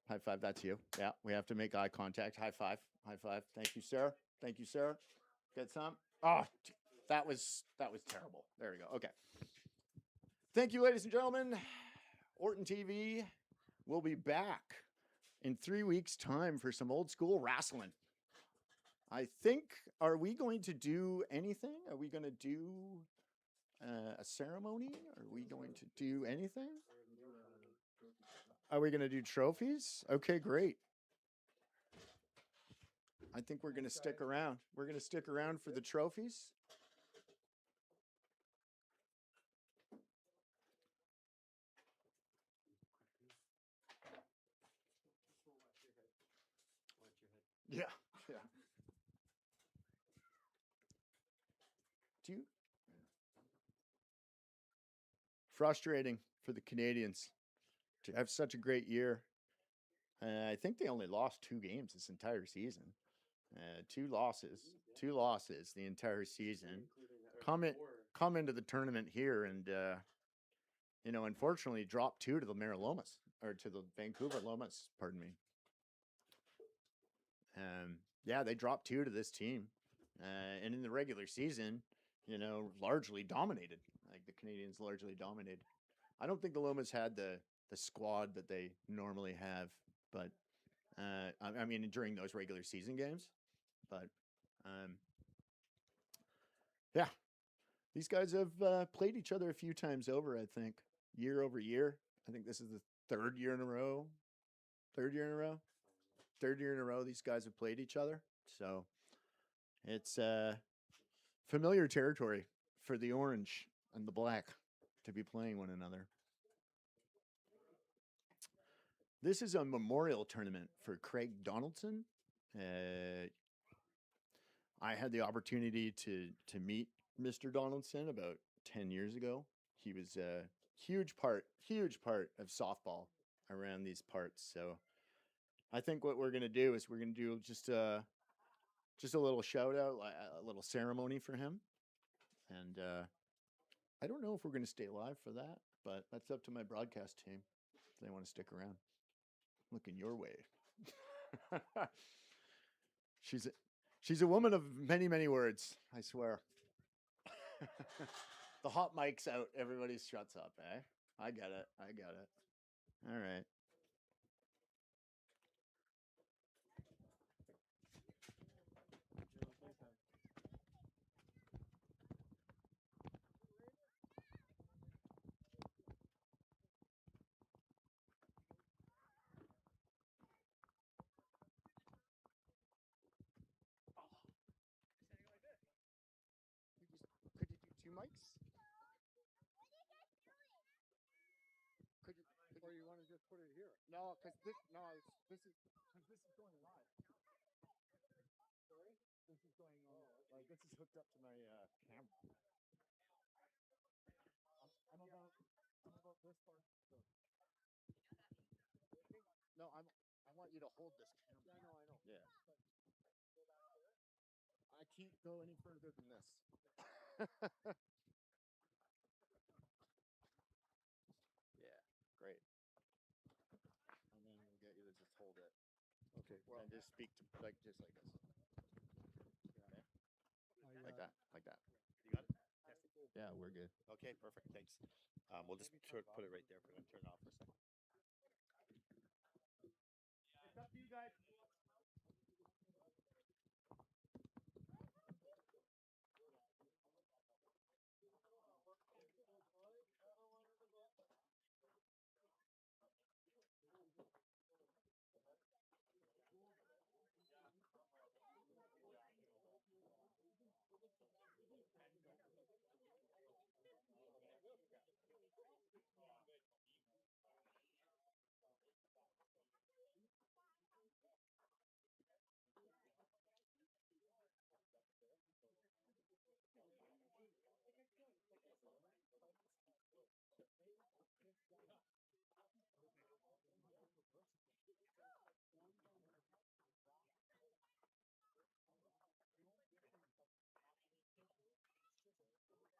High five. That's you. Yeah, we have to make eye contact. High five. High five. Thank you, sir. Thank you, sir. Get some. Oh, that was terrible. There we go. Okay. Thank you, ladies and gentlemen. Orton TV will be back in 3 weeks' time for some old school wrestling. I think, are we going to do anything? Are we going to do a ceremony? Are we going to do anything? Are we going to do trophies? Okay, great. I think we're going to stick around. We're going to stick around for the trophies. Yeah, yeah. Frustrating for the Canadians to have such a great year. I think they only lost 2 games this entire season. 2 losses the entire season. Come into the tournament here and unfortunately dropped 2 to the Marilomas, or to the Vancouver Lomas, pardon me. Yeah, they dropped 2 to this team. And in the regular season, largely dominated. Like the Canadians largely dominated. I don't think the Lomas had the squad that they normally have, but I mean during those regular season games. But yeah, these guys have played each other a few times over. I think year over year. I think this is the 3rd year in a row. 3rd year in a row. 3rd year in a row. These guys have played each other. So it's familiar territory for the orange and the black to be playing one another. This is a memorial tournament for Craig Donaldson. I had the opportunity to meet Mr. Donaldson about 10 years ago. He was a huge part of softball around these parts. So I think what we're going to do is we're going to do just a little shout out, a little ceremony for him. And I don't know if we're going to stay live for that, but that's up to my broadcast team if they want to stick around. Looking your way. She's a woman of many, many words, I swear. The hot mic's out. Everybody shuts up, eh? I get it. All right. Could you do 2 mics? Or you want to just put it here? No, because this is going live. Sorry, this is going on. Like this is hooked up to my camera. I'm about this No, I want you to hold this camera. Yeah, no, I know. Yeah. I can't go any further than this. Yeah, great. And then we'll get you to just hold it. Okay, well, And just speak to just like this. Okay? Like that. Like that. You got it? Yeah, we're good. Okay, perfect. Thanks. We'll just put it right there. We're gonna turn it off for a second. It's up to you guys.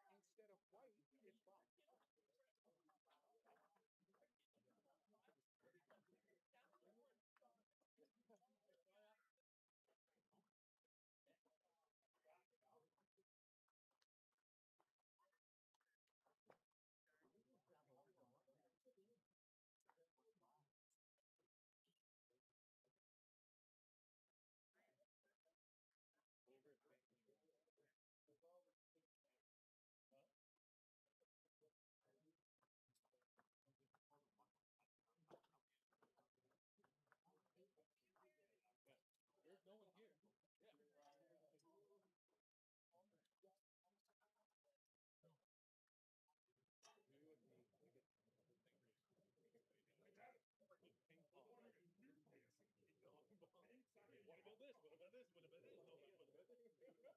instead of white, it's black. There's no one here. What about this? What about this? What about this? No, what about this?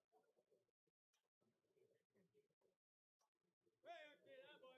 Hey, okay, that boy.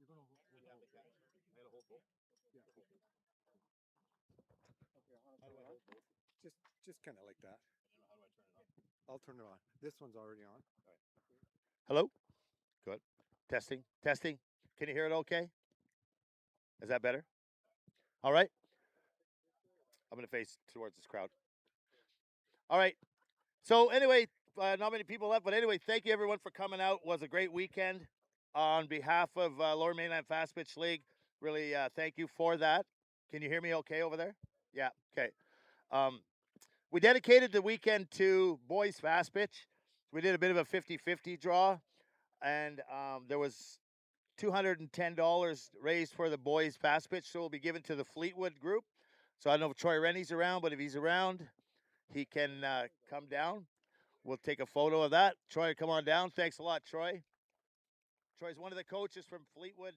You're gonna hold both. I gotta hold both. Yeah. Okay, how do I hold both? Just kind of like that. How do I turn it on? I'll turn it on. This one's already on. Hello? Good. Testing. Testing. Can you hear it okay? Is that better? All right. I'm going to face towards this crowd. All right. So, anyway, not many people left, but anyway, thank you everyone for coming out. It was a great weekend. On behalf of Lower Mainland Fastpitch League, really thank you for that. Can you hear me okay over there? Yeah. Okay. We dedicated the weekend to boys fastpitch. We did a bit of a 50-50 draw, and there was $210 raised for the boys fastpitch, so will be given to the Fleetwood group. So I don't know if Troy Rennie's around, but if he's around, he can come down. We'll take a photo of that. Troy, come on down. Thanks a lot, Troy. Troy's one of the coaches from Fleetwood,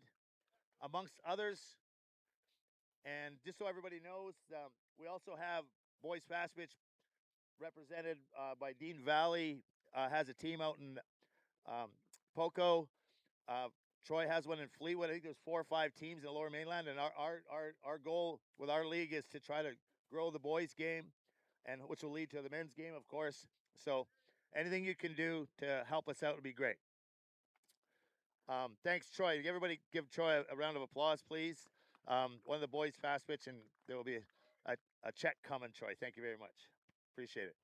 amongst others. And just so everybody knows, we also have boys fastpitch represented by Dean Valley, has a team out in Poco. Troy has one in Fleetwood. I think there's 4 or 5 teams in the Lower Mainland, and our goal with our league is to try to grow the boys game, and which will lead to the men's game, of course. So anything you can do to help us out would be great. Thanks, Troy. Everybody give Troy a round of applause, please. One of the boys fastpitch, and there will be a check coming, Troy. Thank you very much. Appreciate it.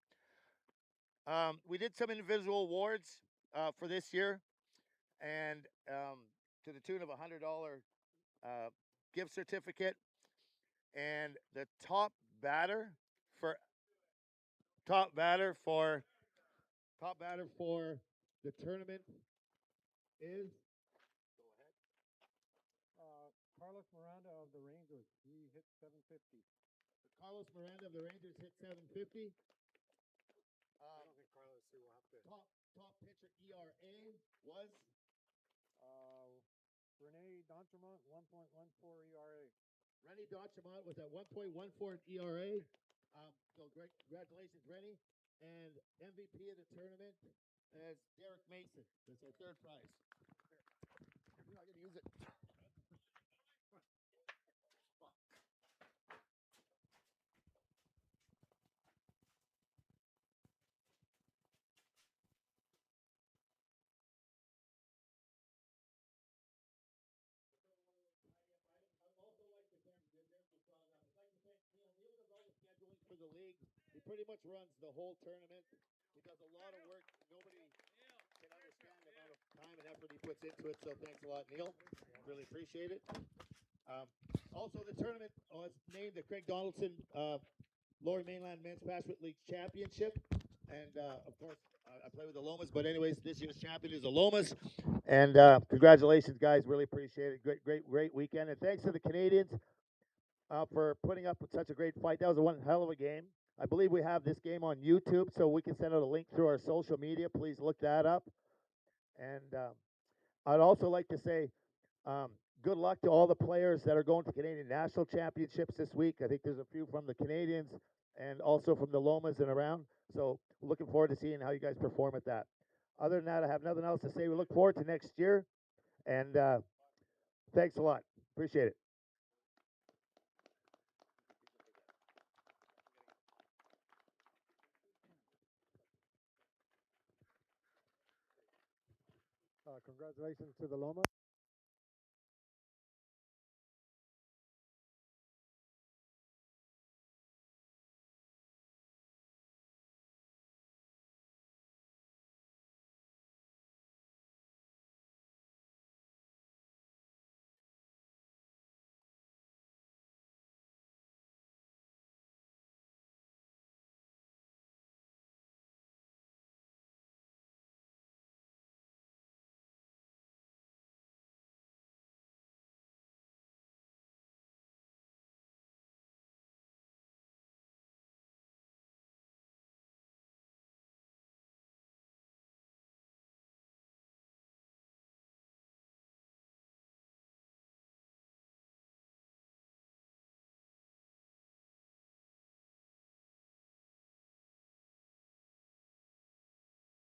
We did some individual awards. for this year, and to the tune of $100 gift certificate. And the top batter for the tournament is. Go ahead. Carlos Miranda of the Rangers. He hit 750. Carlos Miranda of the Rangers hit 750. I don't think Carlos, he will have to. Top pitcher ERA was. Rene D'Entremont, 1.14 ERA. Rennie D'Entremont was at 1.14 ERA. So great, congratulations, Rennie. And MVP of the tournament is Derek Mason. That's our third prize. You're not gonna use it. For the league, he pretty much runs the whole tournament. He does a lot of work. Nobody can understand the amount of time and effort he puts into it. So thanks a lot, Neil. Really appreciate it. Also, the tournament was named the Craig Donaldson Lower Mainland Men's Fastpitch League Championship, and of course, I play with the Lomas. But anyways, this year's champion is the Lomas, and congratulations, guys. Really appreciate it. Great weekend, and thanks to the Canadians for putting up with such a great fight. That was one hell of a game. I believe we have this game on YouTube, so we can send out a link through our social media. Please look that up. And I'd also like to say good luck to all the players that are going to Canadian National Championships this week. I think there's a few from the Canadians and also from the Lomas and around. So looking forward to seeing how you guys perform at that. Other than that, I have nothing else to say. We look forward to next year. And thanks a lot. Appreciate it. Congratulations to the Loma.